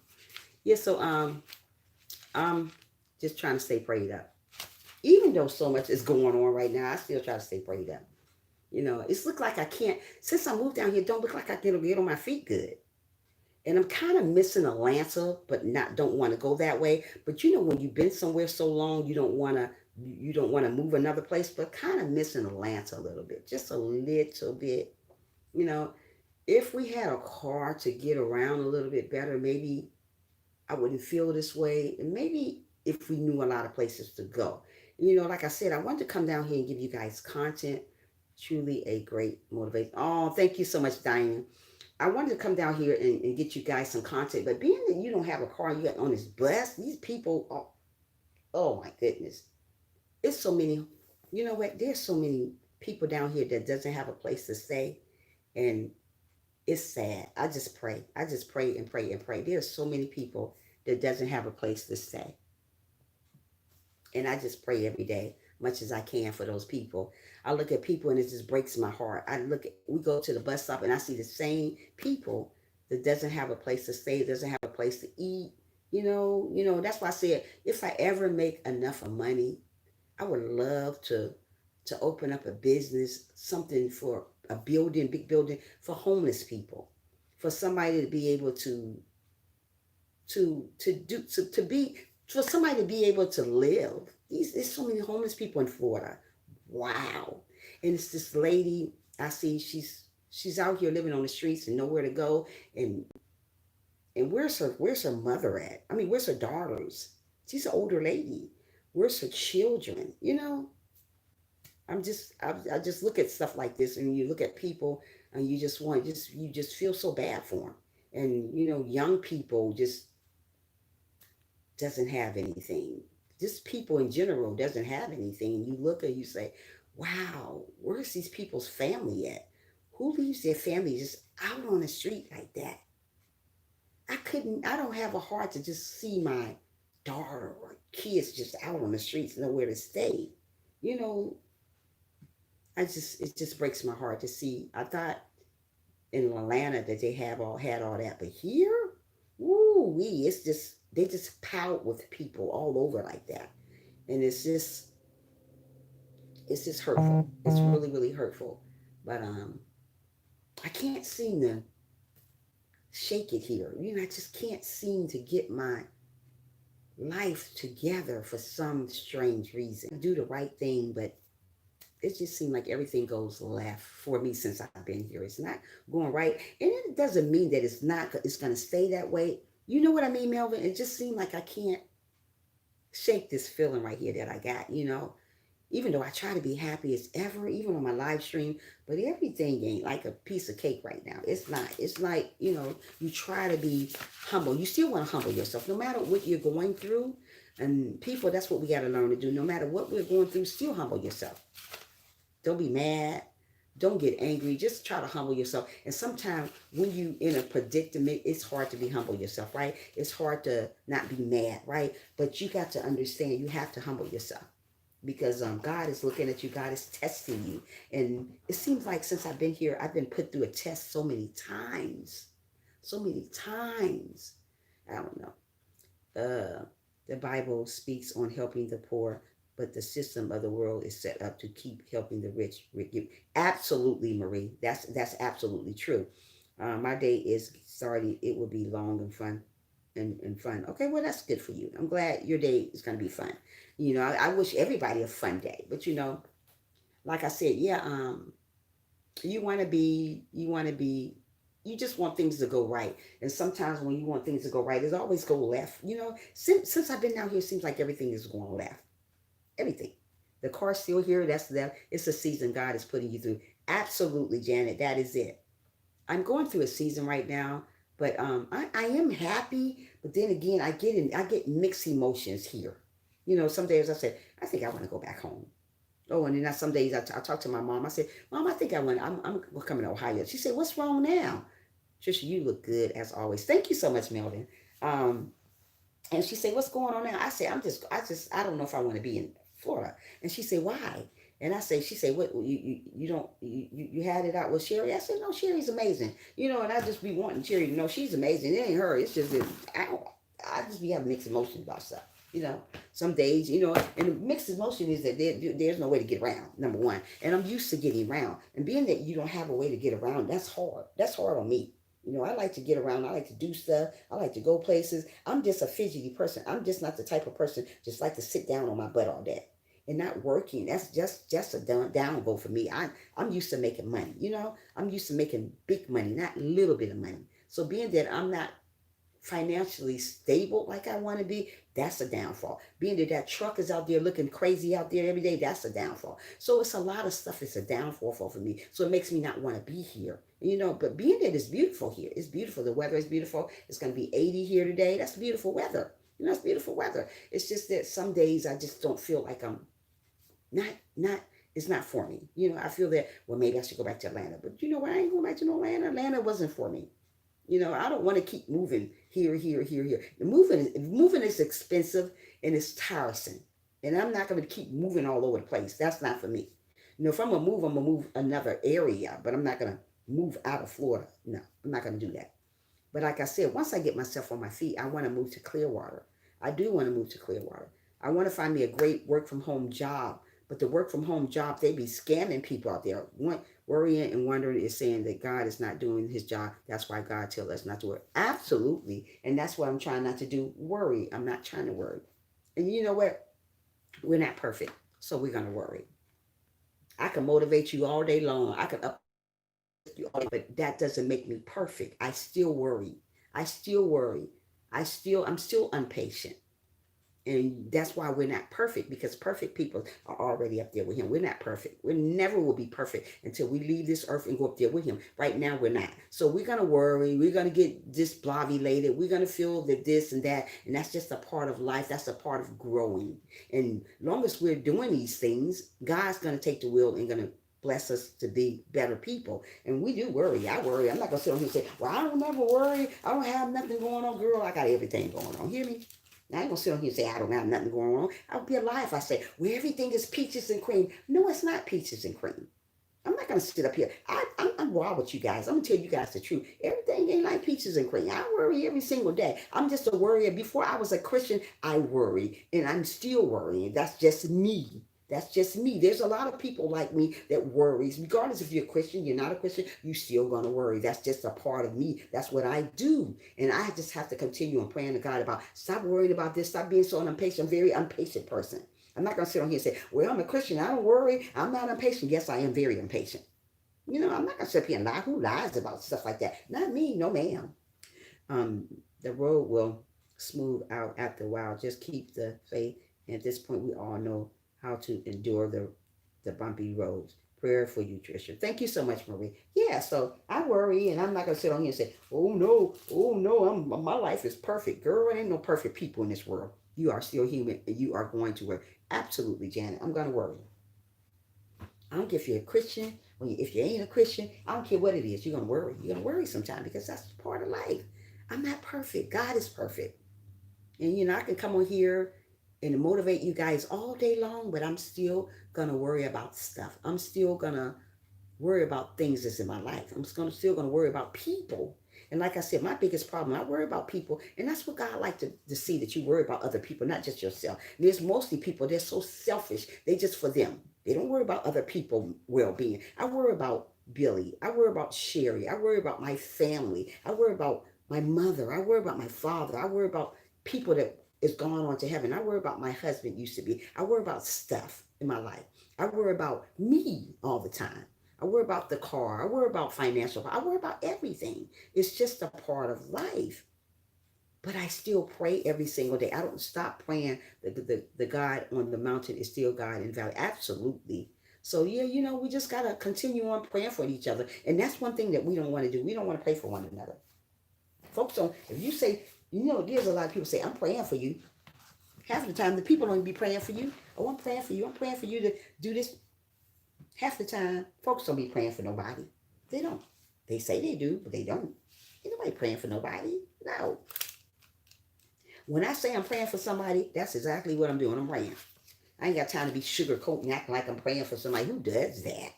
Yeah. So I'm just trying to stay prayed up. Even though so much is going on right now, I still try to stay prayed up. It's look like I can't. Since I moved down here, don't look like I can get on my feet good. And I'm kind of missing Atlanta, but not don't want to go that way. But when you've been somewhere so long, you don't want to move another place. But kind of missing Atlanta a little bit, just a little bit. You know, if we had a car to get around a little bit better, maybe I wouldn't feel this way. And maybe if we knew a lot of places to go. Like I said, I wanted to come down here and give you guys content. Truly a great motivation. Oh, thank you so much, Diane. I wanted to come down here and get you guys some content, but being that you don't have a car, you got on this bus, these people, oh my goodness. It's so many, you know what? There's so many people down here that doesn't have a place to stay, and it's sad. I just pray. I just pray and pray and pray. There's so many people that doesn't have a place to stay. And I just pray every day, much as I can for those people. I look at people and it just breaks my heart. We go to the bus stop and I see the same people that doesn't have a place to stay, doesn't have a place to eat. That's why I said if I ever make enough of money, I would love to open up a business, something for a building, big building for homeless people, for somebody to be able to be for somebody to be able to live. There's so many homeless people in Florida. Wow. And it's this lady I see. She's out here living on the streets and nowhere to go. And where's her mother at? I mean, where's her daughters? She's an older lady. Where's her children? I just look at stuff like this, and you look at people, and you just feel so bad for them. And young people just doesn't have anything. Just people in general doesn't have anything. You look and you say, wow, where's these people's family at? Who leaves their family just out on the street like that? I don't have a heart to just see my daughter or kids just out on the streets, nowhere to stay. You know, it just breaks my heart to see. I thought in Atlanta that they had all that, but here, woo wee, it's just they just pout with people all over like that, and it's just hurtful. It's really really hurtful, but I can't seem to shake it here. I just can't seem to get my life together for some strange reason. I do the right thing, but it just seems like everything goes left for me since I've been here. It's not going right. And it doesn't mean that it's going to stay that way. You know what I mean, Melvin? It just seems like I can't shake this feeling right here that I got. Even though I try to be happy as ever, even on my live stream, but everything ain't like a piece of cake right now. It's not. It's like, you try to be humble. You still want to humble yourself no matter what you're going through. And people, that's what we got to learn to do. No matter what we're going through, still humble yourself. Don't be mad. Don't get angry. Just try to humble yourself. And sometimes when you in a predicament, it's hard to be humble yourself, right? It's hard to not be mad, right? But you got to understand you have to humble yourself because God is looking at you. God is testing you. And it seems like since I've been here, I've been put through a test so many times. So many times. I don't know. The Bible speaks on helping the poor, but the system of the world is set up to keep helping the rich. Absolutely, Marie. That's absolutely true. My day is starting. It will be long and fun, and fun. Okay, well that's good for you. I'm glad your day is going to be fun. I wish everybody a fun day, but like I said, yeah. You just want things to go right. And sometimes when you want things to go right, it always go left. Since I've been down here, it seems like everything is going left. Everything. The car's still here. That's that. It's a season God is putting you through. Absolutely, Janet. That is it. I'm going through a season right now, But I am happy, but then again, I get mixed emotions here. You know, some days I say, I think I want to go back home. Oh, and then some days I talk to my mom. I said, Mom, I think I'm coming to Ohio. She said, what's wrong now? Trisha, you look good as always. Thank you so much, Melvin. Um, and she said, what's going on now? I said, I don't know if I want to be in Florida. And she said, why? And I say, she said, what, you don't, you had it out with Sherry? I said, no, Sherry's amazing. You know, and I just be wanting Sherry to know she's amazing. It ain't her. It's just that I just be having mixed emotions about stuff. You know, some days, you know, and the mixed emotion is that there's no way to get around, number one. And I'm used to getting around. And being that you don't have a way to get around, that's hard. That's hard on me. You know, I like to get around. I like to do stuff. I like to go places. I'm just a fidgety person. I'm just not the type of person just like to sit down on my butt all day and not working. That's just a downfall for me. I'm used to making money. You know, I'm used to making big money, not a little bit of money. So being that I'm not financially stable like I want to be, that's a downfall. Being that that truck is out there looking crazy out there every day, that's a downfall. So it's a lot of stuff. It's a downfall for me. So it makes me not want to be here. You know, but being that it's beautiful here, it's beautiful. The weather is beautiful. It's going to be 80 here today. That's beautiful weather. You know, it's beautiful weather. It's just that some days I just don't feel like I'm not it's not for me. You know, I feel that, well, maybe I should go back to Atlanta. But you know what? I ain't going back to no Atlanta. Atlanta wasn't for me. You know, I don't want to keep moving here, here, here, here. Moving is expensive and it's tiresome. And I'm not going to keep moving all over the place. That's not for me. You know, if I'm gonna move another area, but I'm not gonna move out of Florida. No, I'm not gonna do that. But like I said, once I get myself on my feet, I want to move to Clearwater. I do want to move to Clearwater. I want to find me a great work from home job. But the work from home job, they be scamming people out there. Worrying and wondering is saying that God is not doing his job. That's why God tells us not to worry. Absolutely. And that's what I'm trying not to do. Worry. I'm not trying to worry. And you know what? We're not perfect. So we're going to worry. I can motivate you all day long. I can you all, but that doesn't make me perfect. I still worry. I still worry. I'm still impatient. And that's why we're not perfect, because perfect people are already up there with him. We're not perfect. We never will be perfect until we leave this earth and go up there with him. Right now, we're not. So we're going to worry. We're going to get disbobulated. We're going to feel that this and that. And that's just a part of life. That's a part of growing. And long as we're doing these things, God's going to take the wheel and going to bless us to be better people. And we do worry. I worry. I'm not going to sit on here and say, well, I don't never worry. I don't have nothing going on. Girl, I got everything going on. Hear me? Now, I ain't gonna sit on here and say I don't have nothing going on. I would be a lie if I say, well, everything is peaches and cream. No, it's not peaches and cream. I'm not gonna sit up here. I'm raw with you guys. I'm gonna tell you guys the truth. Everything ain't like peaches and cream. I worry every single day. I'm just a worrier. Before I was a Christian, I worried, and I'm still worrying. That's just me. That's just me. There's a lot of people like me that worries. Regardless if you're a Christian, you're not a Christian, you still gonna worry. That's just a part of me. That's what I do. And I just have to continue on praying to God about stop worrying about this, stop being so impatient. I'm a very impatient person. I'm not gonna sit on here and say, well, I'm a Christian, I don't worry, I'm not impatient. Yes, I am very impatient. You know, I'm not gonna sit up here and lie. Who lies about stuff like that? Not me, no ma'am. Um, the road will smooth out after a while. Just keep the faith. And at this point, we all know how to endure the bumpy roads. Prayer for you, Trisha. Thank you so much, Marie. Yeah, so I worry, and I'm not gonna sit on here and say, oh no, my life is perfect. Girl, ain't no perfect people in this world. You are still human, and you are going to worry. Absolutely, Janet. I'm gonna worry. I don't care if you're a Christian, if you ain't a Christian, I don't care what it is. You're gonna worry. You're gonna worry sometime because that's part of life. I'm not perfect. God is perfect. And you know, I can come on here and motivate you guys all day long, but I'm still gonna worry about stuff. I'm still gonna worry about things that's in my life. Still gonna worry about people. And like I said, my biggest problem, I worry about people, and that's what God like to see, that you worry about other people, not just yourself. There's mostly people, they're so selfish, they just for them. They don't worry about other people' well-being. I worry about Billy. I worry about Sherry. I worry about my family. I worry about my mother. I worry about my father. I worry about people that is gone on to heaven. I worry about my husband used to be. I worry about stuff in my life. I worry about me all the time. I worry about the car. I worry about financial. I worry about everything. It's just a part of life. But I still pray every single day. I don't stop praying. The God on the mountain is still God in the valley. Absolutely. So yeah, you know, we just gotta continue on praying for each other. And that's one thing that we don't want to do. We don't want to pray for one another. Folks don't, if you say, there's a lot of people say, I'm praying for you. Half the time, the people don't even be praying for you. Oh, I'm praying for you. I'm praying for you to do this. Half the time, folks don't be praying for nobody. They don't. They say they do, but they don't. Ain't nobody praying for nobody. No. When I say I'm praying for somebody, that's exactly what I'm doing. I'm praying. I ain't got time to be sugarcoating, acting like I'm praying for somebody. Who does that?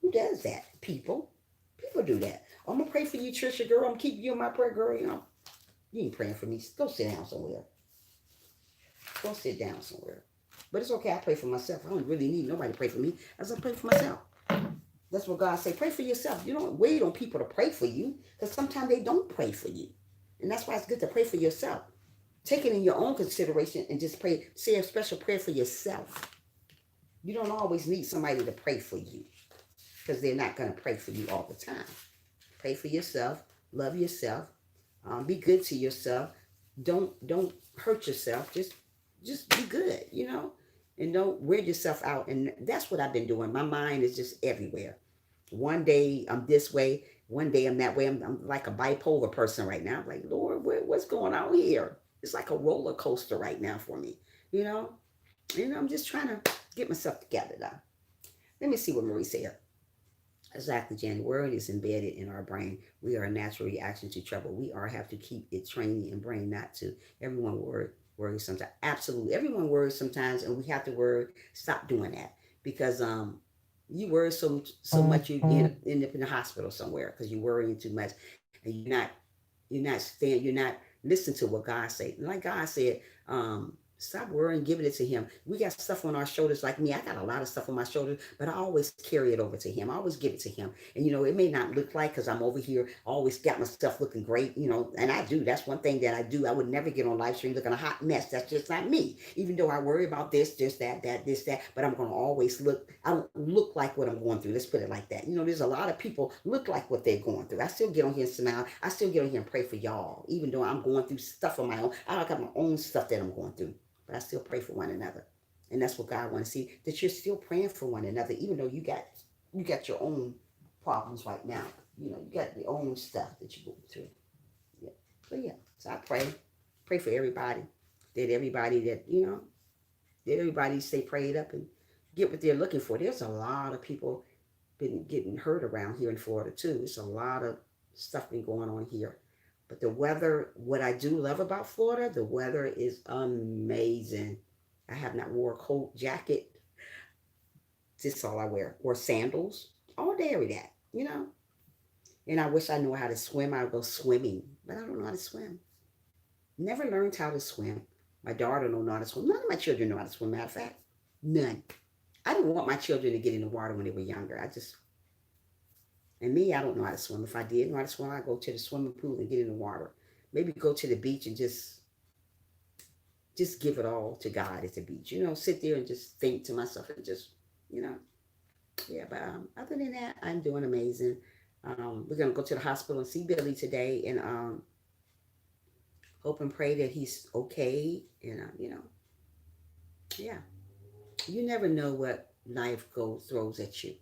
Who does that? People. People do that. Oh, I'm going to pray for you, Trisha, girl. I'm going to keep you in my prayer, girl. You ain't praying for me. Go sit down somewhere. Go sit down somewhere. But it's okay. I pray for myself. I don't really need nobody to pray for me. As I pray for myself. That's what God say. Pray for yourself. You don't wait on people to pray for you, because sometimes they don't pray for you. And that's why it's good to pray for yourself. Take it in your own consideration and just pray. Say a special prayer for yourself. You don't always need somebody to pray for you, because they're not going to pray for you all the time. Pray for yourself. Love yourself. Be good to yourself. Don't hurt yourself. Just be good, and don't wear yourself out. And that's what I've been doing. My mind is just everywhere. One day I'm this way. One day I'm that way. I'm like a bipolar person right now. I'm like, Lord, what's going on here? It's like a roller coaster right now for me, And I'm just trying to get myself together now. Let me see what Marie said. Exactly, Jan. Word is embedded in our brain. We are a natural reaction to trouble. We have to keep it trained in brain not to. Everyone worries sometimes. Absolutely. Everyone worries sometimes, and we have to worry. Stop doing that, because you worry so much you end up in the hospital somewhere because you're worrying too much, and you're not listening to what God said. Like God said, stop worrying, giving it to him. We got stuff on our shoulders. Like me, I got a lot of stuff on my shoulders, but I always carry it over to him. I always give it to him. And, it may not look like, because I'm over here, I always got my stuff looking great, and I do. That's one thing that I do. I would never get on live stream looking a hot mess. That's just not me. Even though I worry about this, that, but I'm going to always I don't look like what I'm going through. Let's put it like that. There's a lot of people look like what they're going through. I still get on here and smile. I still get on here and pray for y'all, even though I'm going through stuff on my own. I got my own stuff that I'm going through. But I still pray for one another. And that's what God wants to see, that you're still praying for one another, even though you got your own problems right now. You got your own stuff that you go through. Yeah. But yeah, so I pray for everybody, that everybody stay prayed up and get what they're looking for. There's a lot of people been getting hurt around here in Florida too. There's a lot of stuff been going on here. But the weather, what I do love about Florida, the weather is amazing. I have not wore a coat, jacket. This is all I wear. Or sandals. All day, every day, And I wish I knew how to swim. I would go swimming. But I don't know how to swim. Never learned how to swim. My daughter don't know how to swim. None of my children know how to swim, matter of fact. None. I didn't want my children to get in the water when they were younger. And me, I don't know how to swim. If I did know how to swim, I'd go to the swimming pool and get in the water. Maybe go to the beach and just give it all to God at the beach. Sit there and just think to myself and just, yeah. But other than that, I'm doing amazing. We're going to go to the hospital and see Billy today, and hope and pray that he's okay. And, yeah. You never know what life throws at you.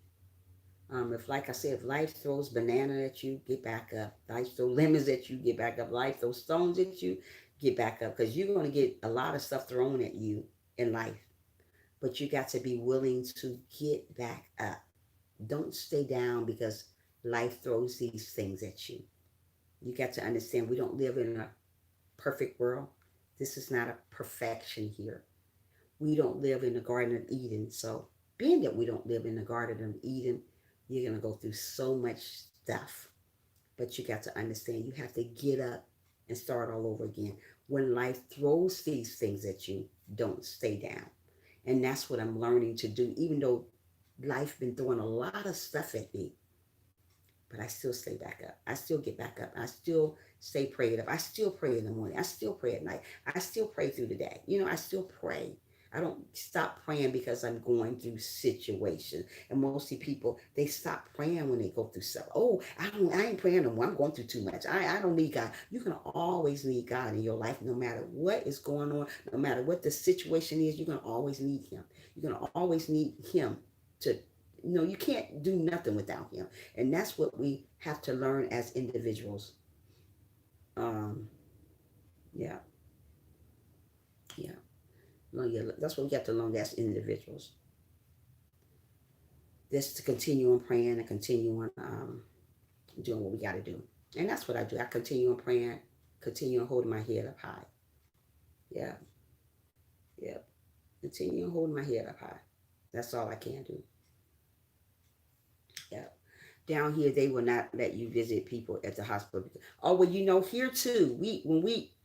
If, like I said, if life throws banana at you, get back up. Life throws lemons at you, get back up. Life throws stones at you, get back up. Because you're going to get a lot of stuff thrown at you in life. But you got to be willing to get back up. Don't stay down because life throws these things at you. You got to understand, we don't live in a perfect world. This is not a perfection here. We don't live in the Garden of Eden. So being that we don't live in the Garden of Eden, you're going to go through so much stuff. But you got to understand, you have to get up and start all over again. When life throws these things at you, don't stay down. And that's what I'm learning to do, even though life been throwing a lot of stuff at me. But I still stay back up. I still get back up. I still stay prayed up. I still pray in the morning. I still pray at night. I still pray through the day. I still pray. I don't stop praying because I'm going through situations. And mostly people, they stop praying when they go through stuff. Oh, I ain't praying no more. I'm going through too much. I don't need God. You can always need God in your life, no matter what is going on, no matter what the situation is. You're going to always need him. You're going to always need him to, you can't do nothing without him. And that's what we have to learn as individuals. Um, yeah, yeah. No, yeah. That's what we got to learn as individuals. Just to continue on praying and continue on doing what we got to do. And that's what I do. I continue on praying, continue on holding my head up high. Yeah, yeah. Continue on holding my head up high. That's all I can do. Yeah. Down here, they will not let you visit people at the hospital. Oh, well, here too,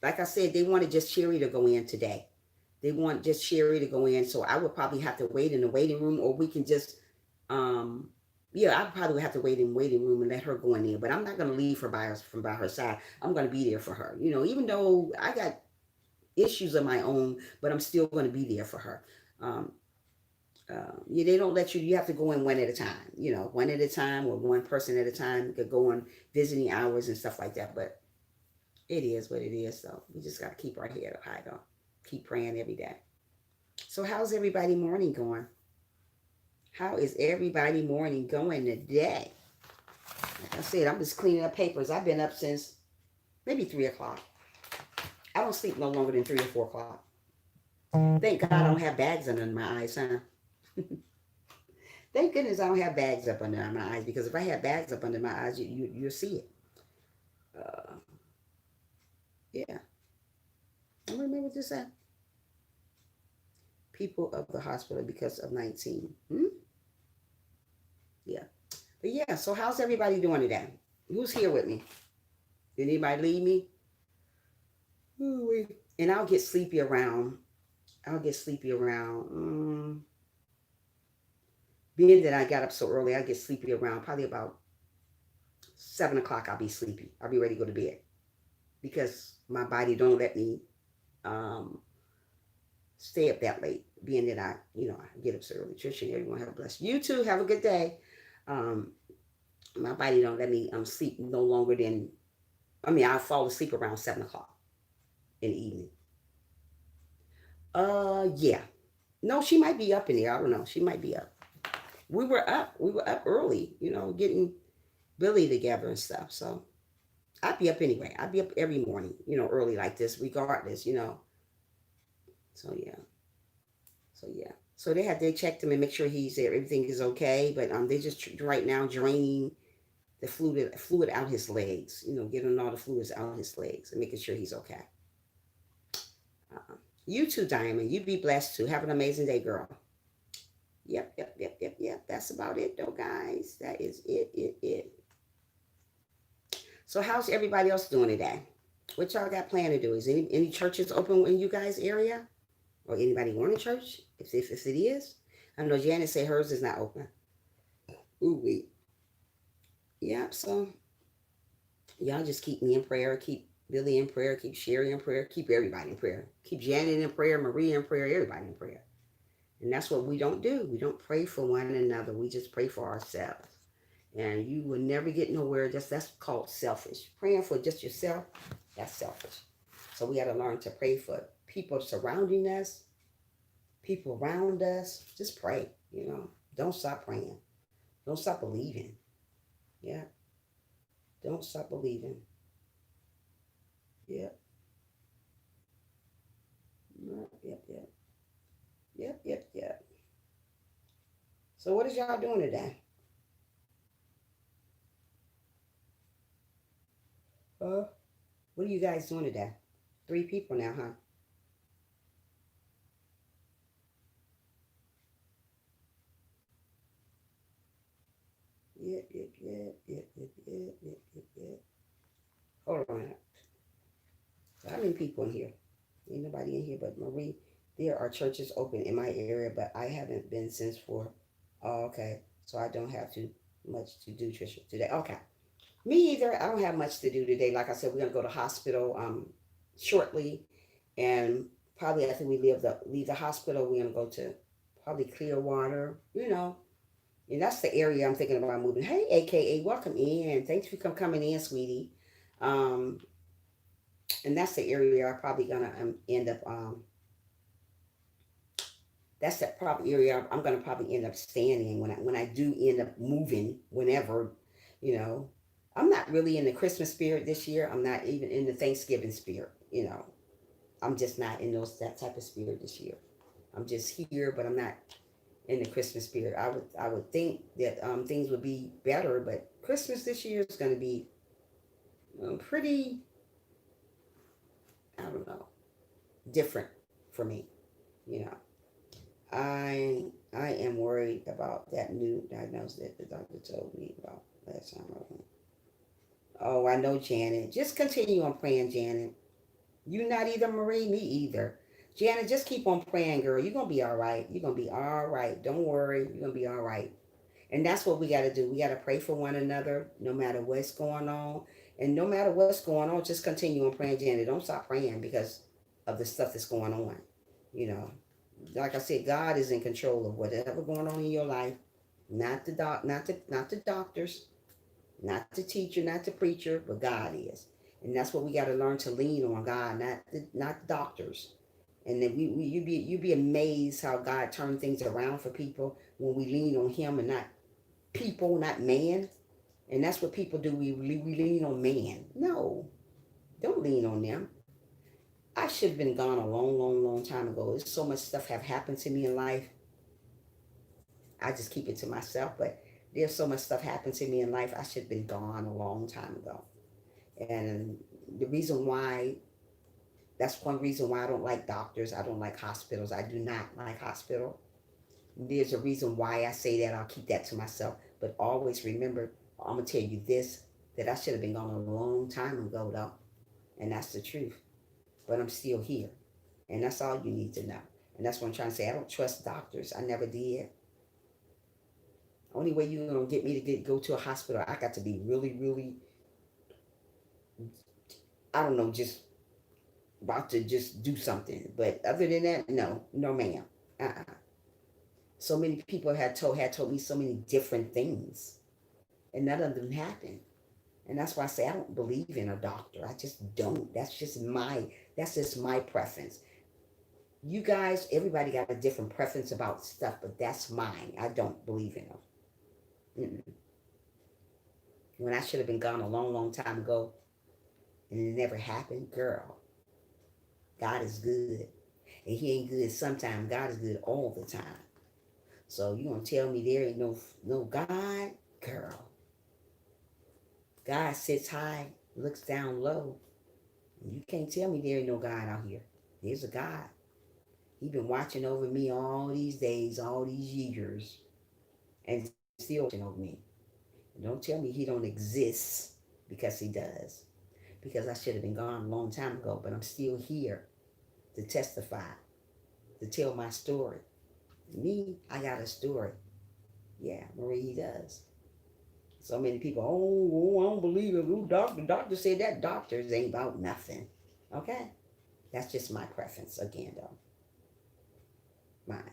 like I said, they wanted just Sherry to go in today. They want just Sherry to go in. So I would probably have to wait in the waiting room, or we can just, um, yeah, I probably would have to wait in the waiting room and let her go in there. But I'm not going to leave her from by her side. I'm going to be there for her. Even though I got issues of my own, but I'm still going to be there for her. Um, yeah, they don't let you. You have to go in one at a time. One at a time or one person at a time. You could go on visiting hours and stuff like that. But it is what it is. So we just got to keep our head up high, though. Keep praying every day. So how's everybody morning going? How is everybody morning going today? Like I said, I'm just cleaning up papers. I've been up since maybe 3 o'clock. I don't sleep no longer than 3 or 4 o'clock. Thank God I don't have bags under my eyes, huh? Thank goodness I don't have bags up under my eyes, because if I had bags up under my eyes, you'll see it. Uh, yeah. I remember what this said. People of the hospital because of 19. Yeah. But yeah, so how's everybody doing today? Who's here with me? Did anybody leave me? Ooh, and I'll get sleepy around. Being that I got up so early, I get sleepy around probably about 7 o'clock. I'll be sleepy. I'll be ready to go to bed because my body don't let me um, stay up that late. Being that I get up so early. Tricia and everyone have a blessed. You too. Have a good day. Um, my body don't let me sleep no longer than. I fall asleep around 7 o'clock in the evening. Yeah. No, she might be up in there. I don't know. She might be up. We were up. We were up early. Getting Billy together and stuff. So I'd be up anyway. I'd be up every morning. Early like this, regardless. So yeah. So yeah. So they checked him and make sure everything is okay. But they just right now draining the fluid out his legs. Getting all the fluids out his legs and making sure he's okay. You too, Diamond. You be blessed too. Have an amazing day, girl. Yep, yep, yep, yep, yep. That's about it, though, guys. That is it. So, how's everybody else doing today? What y'all got planned to do? Is any churches open in you guys' area, or anybody going to church? If it is, I know Janet said hers is not open. Ooh, wait. Yeah. So y'all just keep me in prayer. Keep Billy in prayer. Keep Sherry in prayer. Keep everybody in prayer. Keep Janet in prayer. Maria in prayer. Everybody in prayer. And that's what we don't do. We don't pray for one another. We just pray for ourselves. And you will never get nowhere. That's called selfish. Praying for just yourself, that's selfish. So we got to learn to pray for people surrounding us, people around us. Just pray, Don't stop praying. Don't stop believing. Yeah. Don't stop believing. Yep. Yep, yep, yep. Yep, yep, yep. So what is y'all doing today? What are you guys doing today? 3 people now, huh? Yep, yep, yep, yep, yep, yep, yep, yep, yep. Hold on. How many people in here? Ain't nobody in here but Marie. There are churches open in my area, but I haven't been since for. Oh, okay. So I don't have too much to do, Trisha, today. Okay. Me either. I don't have much to do today. Like I said, we're gonna go to hospital shortly, and probably after we leave the hospital, we're gonna go to probably Clearwater. And that's the area I'm thinking about moving. Hey, AKA, welcome in. Thanks for coming in, sweetie. Um, and that's the area I'm probably gonna end up. That's the probably area I'm gonna probably end up staying in when I do end up moving, whenever, you know. I'm not really in the Christmas spirit this year. I'm not even in the Thanksgiving spirit. I'm just not in that type of spirit this year. I'm just here, but I'm not in the Christmas spirit. I would think that things would be better, but Christmas this year is going to be pretty, I don't know, different for me. You know, I am worried about that new diagnosis that the doctor told me about last time I went. Oh, I know, Janet. Just continue on praying, Janet. You not either, Marie, me either. Janet, just keep on praying, girl. You're gonna be all right. You're gonna be all right. Don't worry. You're gonna be all right. And that's what we gotta do. We gotta pray for one another, no matter what's going on. And no matter what's going on, just continue on praying, Janet. Don't stop praying because of the stuff that's going on. You know, like I said, God is in control of whatever going on in your life. Not the doctors, not the teacher, not the preacher, but God is. And that's what we got to learn to lean on God, not doctors. And then you be amazed how God turned things around for people when we lean on Him and not people, not man. And that's what people do. We lean on man. No, don't lean on them. I should have been gone a long, long, long time ago. There's so much stuff have happened to me in life. I just keep it to myself. But there's so much stuff happened to me in life. I should have been gone a long time ago. And the reason why, that's one reason why I don't like doctors. I don't like hospitals. I do not like hospital. There's a reason why I say that. I'll keep that to myself. But always remember, I'm going to tell you this, that I should have been gone a long time ago, though. And that's the truth. But I'm still here. And that's all you need to know. And that's what I'm trying to say. I don't trust doctors. I never did. Only way you're going to get me to go to a hospital, I got to be really, really, I don't know, just about to just do something. But other than that, no, no, ma'am. Uh-uh. So many people had told me so many different things, and none of them happened. And that's why I say I don't believe in a doctor. I just don't. That's just my preference. You guys, everybody got a different preference about stuff, but that's mine. I don't believe in them. Mm-mm. When I should have been gone a long, long time ago, and it never happened, girl. God is good, and He ain't good sometimes. God is good all the time. So you gonna tell me there ain't no God, girl? God sits high, looks down low. You can't tell me there ain't no God out here. There's a God. He been watching over me all these days, all these years, and still watching over me. And don't tell me He don't exist, because He does. Because I should have been gone a long time ago, but I'm still here to testify, to tell my story. Me, I got a story. Yeah, Marie, he does. So many people, oh, I don't believe it. Ooh, doctor said that. Doctors ain't about nothing. Okay? That's just my preference again, though. Mine.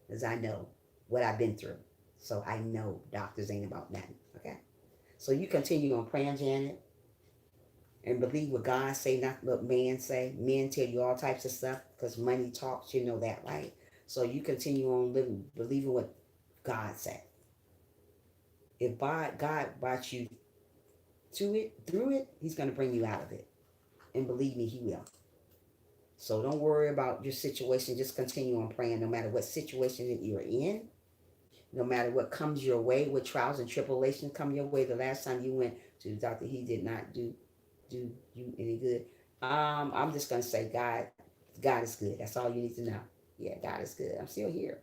Because I know what I've been through. So I know doctors ain't about nothing. Okay? So you continue on praying, Janet, and believe what God say, not what man say. Men tell you all types of stuff because money talks. You know that, right? So you continue on living, believing what God said. If God brought you to it, through it, He's going to bring you out of it. And believe me, He will. So don't worry about your situation. Just continue on praying no matter what situation that you're in, no matter what comes your way, what trials and tribulations come your way. The last time you went to the doctor, he did not do you any good. I'm just going to say God is good. That's all you need to know. Yeah, God is good. I'm still here.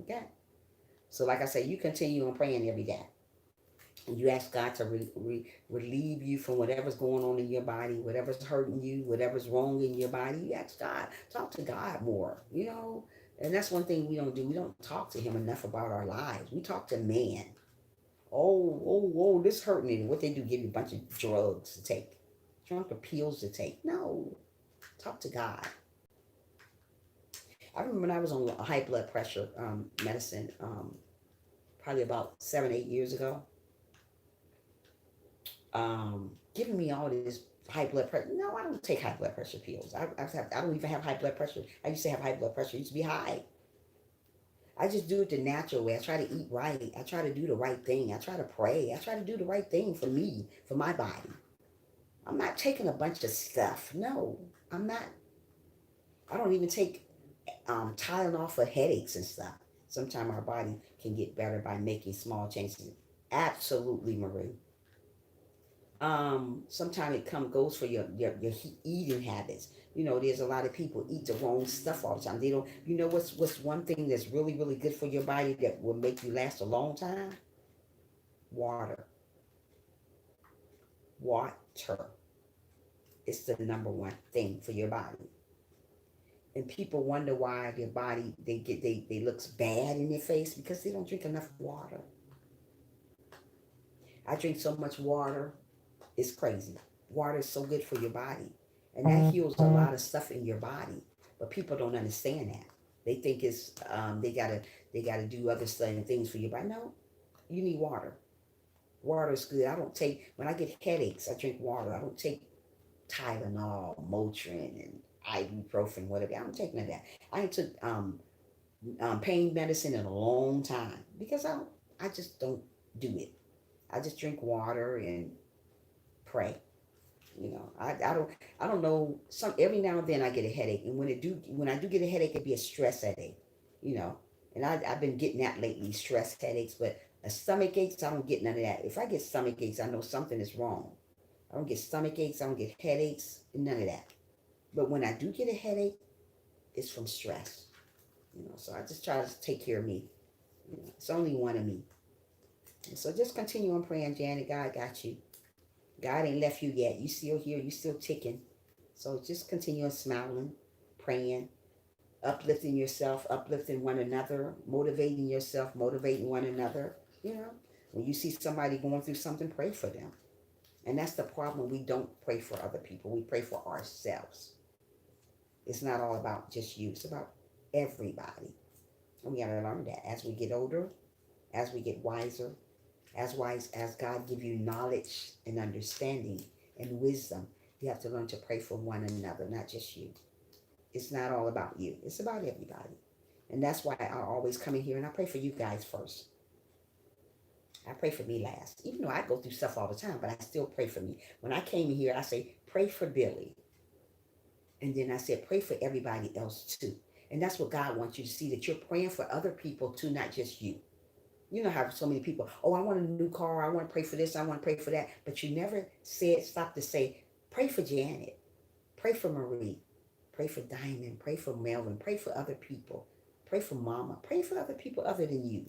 Okay. So like I say, you continue on praying every day. And you ask God to relieve you from whatever's going on in your body, whatever's hurting you, whatever's wrong in your body. You ask God, talk to God more, And that's one thing we don't do. We don't talk to Him enough about our lives. We talk to man. Oh, this hurting me. What they do, give you a bunch of drugs to take, drunk or pills to take. No, talk to God. I remember when I was on high blood pressure medicine, probably about 7, 8 years ago. Giving me all this high blood pressure. No, I don't take high blood pressure pills. I don't even have high blood pressure. I used to have high blood pressure. It used to be high. I just do it the natural way. I try to eat right. I try to do the right thing. I try to pray. I try to do the right thing for me, for my body. I'm not taking a bunch of stuff. No, I'm not. I don't even take Tylenol for headaches and stuff. Sometimes our body can get better by making small changes. Absolutely, Marie. Sometimes it goes for your eating habits. You know, there's a lot of people eat the wrong stuff all the time. They don't. You know what's one thing that's really good for your body that will make you last a long time? Water. Water is the number one thing for your body. And people wonder why their body they looks bad in their face because they don't drink enough water. I drink so much water, it's crazy. Water is so good for your body, and that heals a lot of stuff in your body. But people don't understand that. They think it's they gotta do other stuff and things for your body. No, you need water. Water is good. I don't take when I get headaches. I drink water. I don't take Tylenol, Motrin, and ibuprofen, whatever. I don't take none of that. I ain't took pain medicine in a long time because I just don't do it. I just drink water and pray. You know, I don't know. Some every now and then I get a headache, and when I do get a headache, it'd be a stress headache. You know, and I've been getting that lately, stress headaches. But a stomach aches, I don't get none of that. If I get stomach aches, I know something is wrong. I don't get stomach aches. I don't get headaches. None of that. But when I do get a headache, it's from stress. You know, so I just try to take care of me. You know, it's only one of me. And so just continue on praying, Janet. God got you. God ain't left you yet. You still here. You still ticking. So just continue on smiling, praying, uplifting yourself, uplifting one another, motivating yourself, motivating one another. You know, when you see somebody going through something, pray for them. And that's the problem. We don't pray for other people. We pray for ourselves. It's not all about just you. It's about everybody. And we got to learn that as we get older, as we get wiser, as wise as God give you knowledge and understanding and wisdom, you have to learn to pray for one another, not just you. It's not all about you. It's about everybody. And that's why I always come in here and I pray for you guys first. I pray for me last. Even though I go through stuff all the time, but I still pray for me. When I came in here, I say, pray for Billy. And then I said, pray for everybody else too. And that's what God wants you to see, that you're praying for other people too, not just you. You know how so many people, oh, I want a new car. I want to pray for this. I want to pray for that. But you never stop to say, pray for Janet. Pray for Marie. Pray for Diamond. Pray for Melvin. Pray for other people. Pray for Mama. Pray for other people other than you.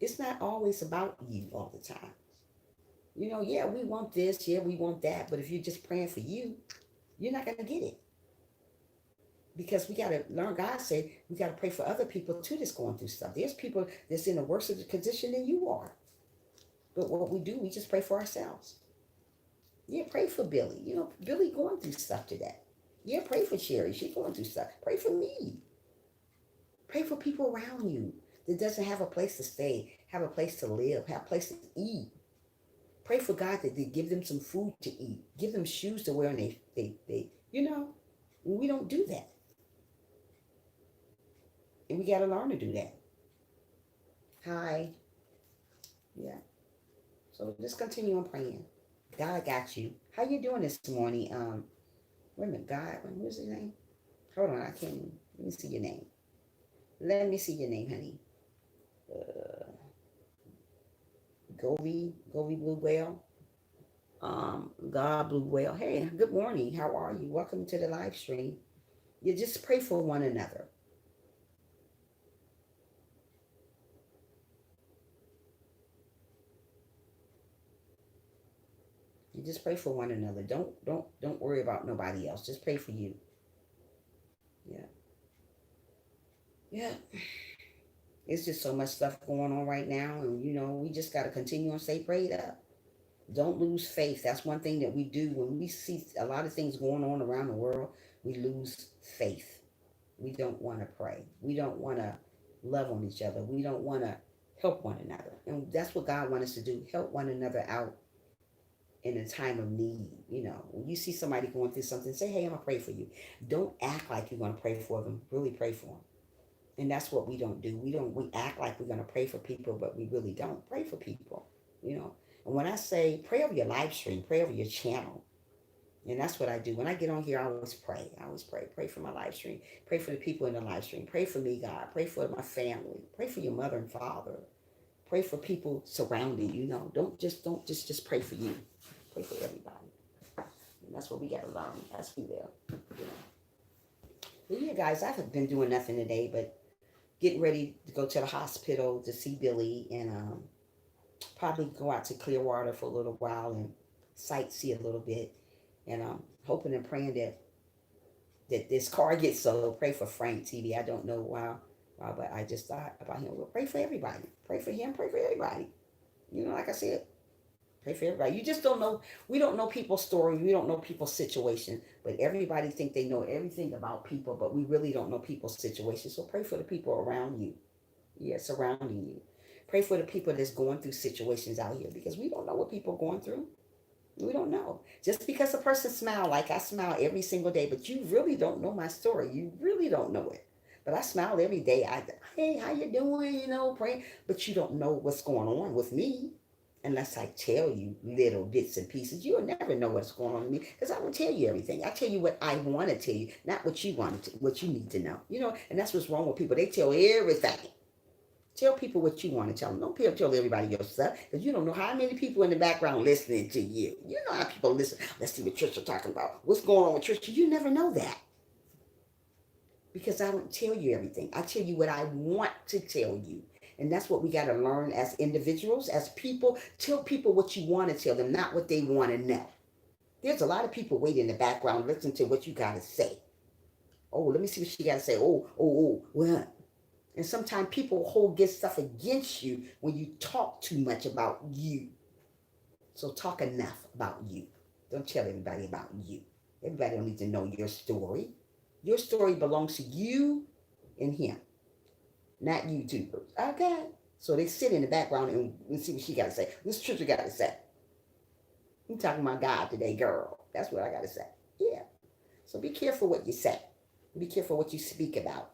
It's not always about you all the time. You know, yeah, we want this. Yeah, we want that. But if you're just praying for you, you're not going to get it. Because we got to learn, God said, we got to pray for other people too that's going through stuff. There's people that's in a worse condition than you are. But what we do, we just pray for ourselves. Yeah, pray for Billy. You know, Billy going through stuff today. Yeah, pray for Sherry. She's going through stuff. Pray for me. Pray for people around you that doesn't have a place to stay, have a place to live, have a place to eat. Pray for God that they give them some food to eat, give them shoes to wear, and they you know, we don't do that. And we got to learn to do that. Hi. Yeah. So just continue on praying. God got you. How you doing this morning? Wait a minute, God, what's his name? Hold on, I can't. Let me see your name. Let me see your name, honey. Uh, Govi Blue Whale. God Blue Whale. Hey, good morning. How are you? Welcome to the live stream. You just pray for one another. You just pray for one another. Don't worry about nobody else. Just pray for you. Yeah. Yeah. It's just so much stuff going on right now, and you know, we just gotta continue and stay prayed up. Don't lose faith. That's one thing that we do when we see a lot of things going on around the world. We lose faith. We don't want to pray. We don't want to love on each other. We don't want to help one another, and that's what God wants us to do: help one another out in a time of need. You know, when you see somebody going through something, say, "Hey, I'm gonna pray for you." Don't act like you're gonna pray for them. Really pray for them. And that's what we don't do. We act like we're gonna pray for people, but we really don't pray for people. You know. And when I say pray over your live stream, pray over your channel. And that's what I do. When I get on here, I always pray. I always pray. Pray for my live stream. Pray for the people in the live stream. Pray for me, God. Pray for my family. Pray for your mother and father. Pray for people surrounding you. Know, don't just pray for you. Pray for everybody. And that's what we gotta learn as we there. You know. But yeah, guys, I haven't been doing nothing today, but getting ready to go to the hospital to see Billy and probably go out to Clearwater for a little while and sightsee a little bit. And I'm hoping and praying that this car gets sold. Pray for Frank TV. I don't know why, but I just thought about him. Well, pray for everybody. Pray for him. Pray for everybody. You know, like I said, pray for everybody. You just don't know. We don't know people's story. We don't know people's situation. But everybody think they know everything about people, but we really don't know people's situation. So pray for the people around you. Yeah, surrounding you. Pray for the people that's going through situations out here because we don't know what people are going through. We don't know. Just because a person smile like I smile every single day, but you really don't know my story. You really don't know it. But I smile every day. Hey, how you doing? You know, praying. But you don't know what's going on with me unless I tell you little bits and pieces. You'll never know what's going on with me because I will tell you everything. I tell you what I want to tell you, not what you want to, what you need to know. You know, and that's what's wrong with people. They tell everything. Tell people what you want to tell them. Don't tell everybody your stuff because you don't know how many people in the background listening to you. You know how people listen. Let's see what Trisha talking about. What's going on with Trisha? You never know that because I don't tell you everything. I tell you what I want to tell you. And that's what we got to learn as individuals, as people. Tell people what you want to tell them, not what they want to know. There's a lot of people waiting in the background listening to what you got to say. Oh, let me see what she got to say. Well, and sometimes people get stuff against you when you talk too much about you. So talk enough about you. Don't tell everybody about you. Everybody don't need to know your story. Your story belongs to you and him, not YouTubers. Okay? So they sit in the background and see what she got to say. What's Trisha got to say? I'm talking about God today, girl. That's what I got to say. Yeah. So be careful what you say. Be careful what you speak about.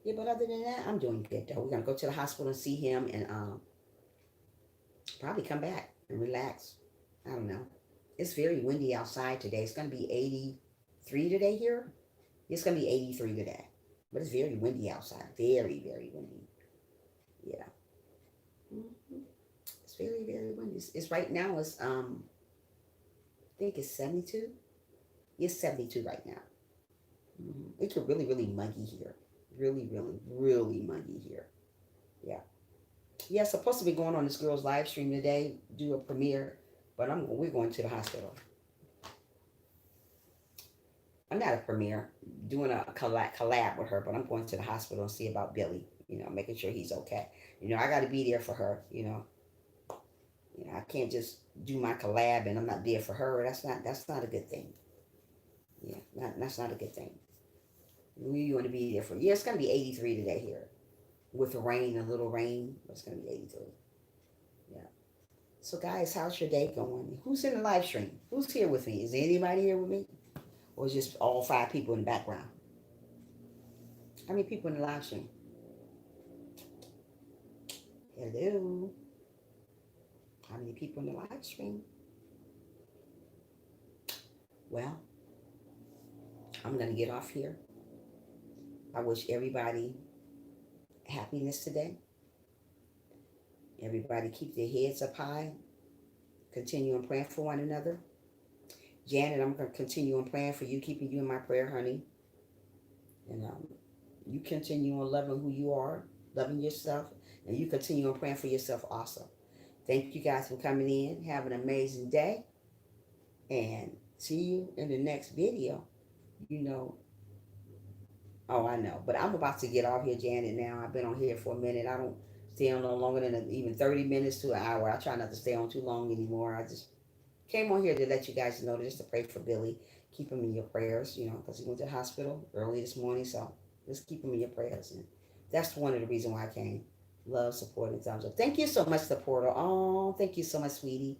Yeah, but other than that, I'm doing good though. We're gonna go to the hospital and see him and probably come back and relax. I don't know. It's very windy outside today. It's gonna be 83 today here. It's gonna be 83 today. But it's very windy outside. Very, very windy. Yeah. Mm-hmm. It's very, very windy. It's right now I think it's 72. It's 72 right now. Mm-hmm. It's really, really muggy here. Really, really, really muggy here. Yeah. Yeah, supposed to be going on this girl's live stream today, do a premiere, but we're going to the hospital. I'm not a premiere, doing a collab with her, but I'm going to the hospital and see about Billy, you know, making sure he's okay. You know, I got to be there for her, you know. You know, I can't just do my collab and I'm not there for her. That's not a good thing. Yeah, that's not a good thing. We want to be there for. Yeah, it's gonna be 83 today here, with the rain, a little rain. But it's gonna be 83. Yeah. So guys, how's your day going? Who's in the live stream? Who's here with me? Is anybody here with me, or just all 5 people in the background? How many people in the live stream? Hello. How many people in the live stream? Well, I'm gonna get off here. I wish everybody happiness today. Everybody keep their heads up high. Continue on praying for one another. Janet, I'm going to continue on praying for you, keeping you in my prayer, honey. And you continue on loving who you are, loving yourself, and you continue on praying for yourself also. Thank you guys for coming in. Have an amazing day. And see you in the next video. You know, oh, I know. But I'm about to get off here, Janet, now. I've been on here for a minute. I don't stay on no longer than even 30 minutes to an hour. I try not to stay on too long anymore. I just came on here to let you guys know, just to pray for Billy. Keep him in your prayers, you know, because he went to the hospital early this morning. So just keep him in your prayers. And that's one of the reasons why I came. Love, support, and thumbs up. Thank you so much, the portal. Oh, thank you so much, sweetie.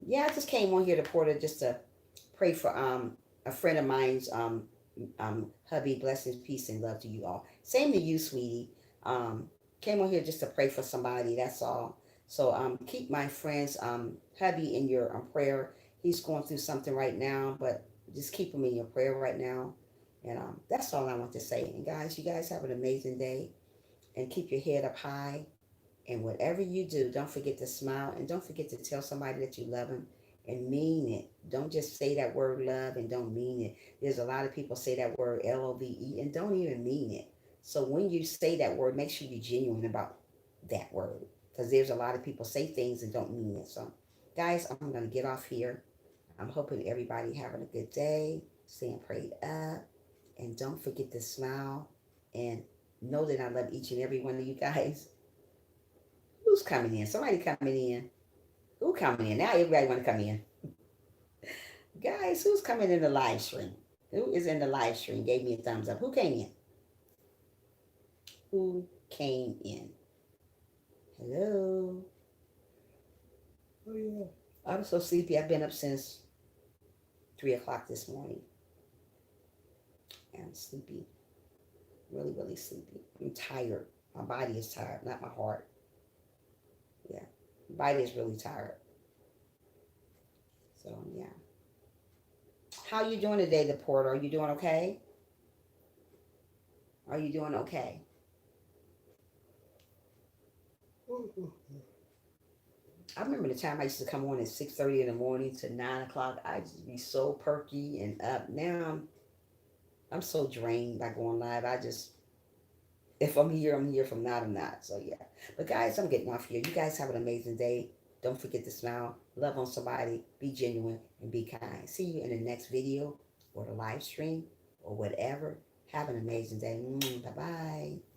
Yeah, I just came on here to portal just to pray for a friend of mine's Hubby, blessings, peace, and love to you all. Same to you, sweetie. Um, Came on here just to pray for somebody. That's all. So keep my friends, hubby, in your prayer. He's going through something right now, but just keep him in your prayer right now. And that's all I want to say. And guys, you guys have an amazing day, and keep your head up high. And whatever you do, don't forget to smile, and don't forget to tell somebody that you love them and mean it. Don't just say that word love and don't mean it. There's a lot of people say that word LOVE and don't even mean it. So when you say that word, make sure you're genuine about that word, because there's a lot of people say things and don't mean it. So, guys, I'm going to get off here. I'm hoping everybody having a good day, staying prayed up, and don't forget to smile and know that I love each and every one of you guys. Who's coming in? Somebody coming in. Who coming in? Now everybody want to come in. Guys, who's coming in the live stream? Who is in the live stream? Gave me a thumbs up. Who came in? Who came in? Hello. Oh yeah. I'm so sleepy. I've been up since 3 o'clock this morning. And I'm sleepy. Really, really sleepy. I'm tired. My body is tired, not my heart. Yeah. My body is really tired. So yeah. How you doing today, the porter? Are you doing okay? Are you doing okay? I remember the time I used to come on at 6:30 in the morning to 9 o'clock. I just be so perky and up. Now I'm so drained by going live. I just, if I'm here, I'm here. If I'm not, I'm not. So yeah. But guys, I'm getting off here. You guys have an amazing day. Don't forget to smile, love on somebody, be genuine, and be kind. See you in the next video or the live stream or whatever. Have an amazing day. Bye bye.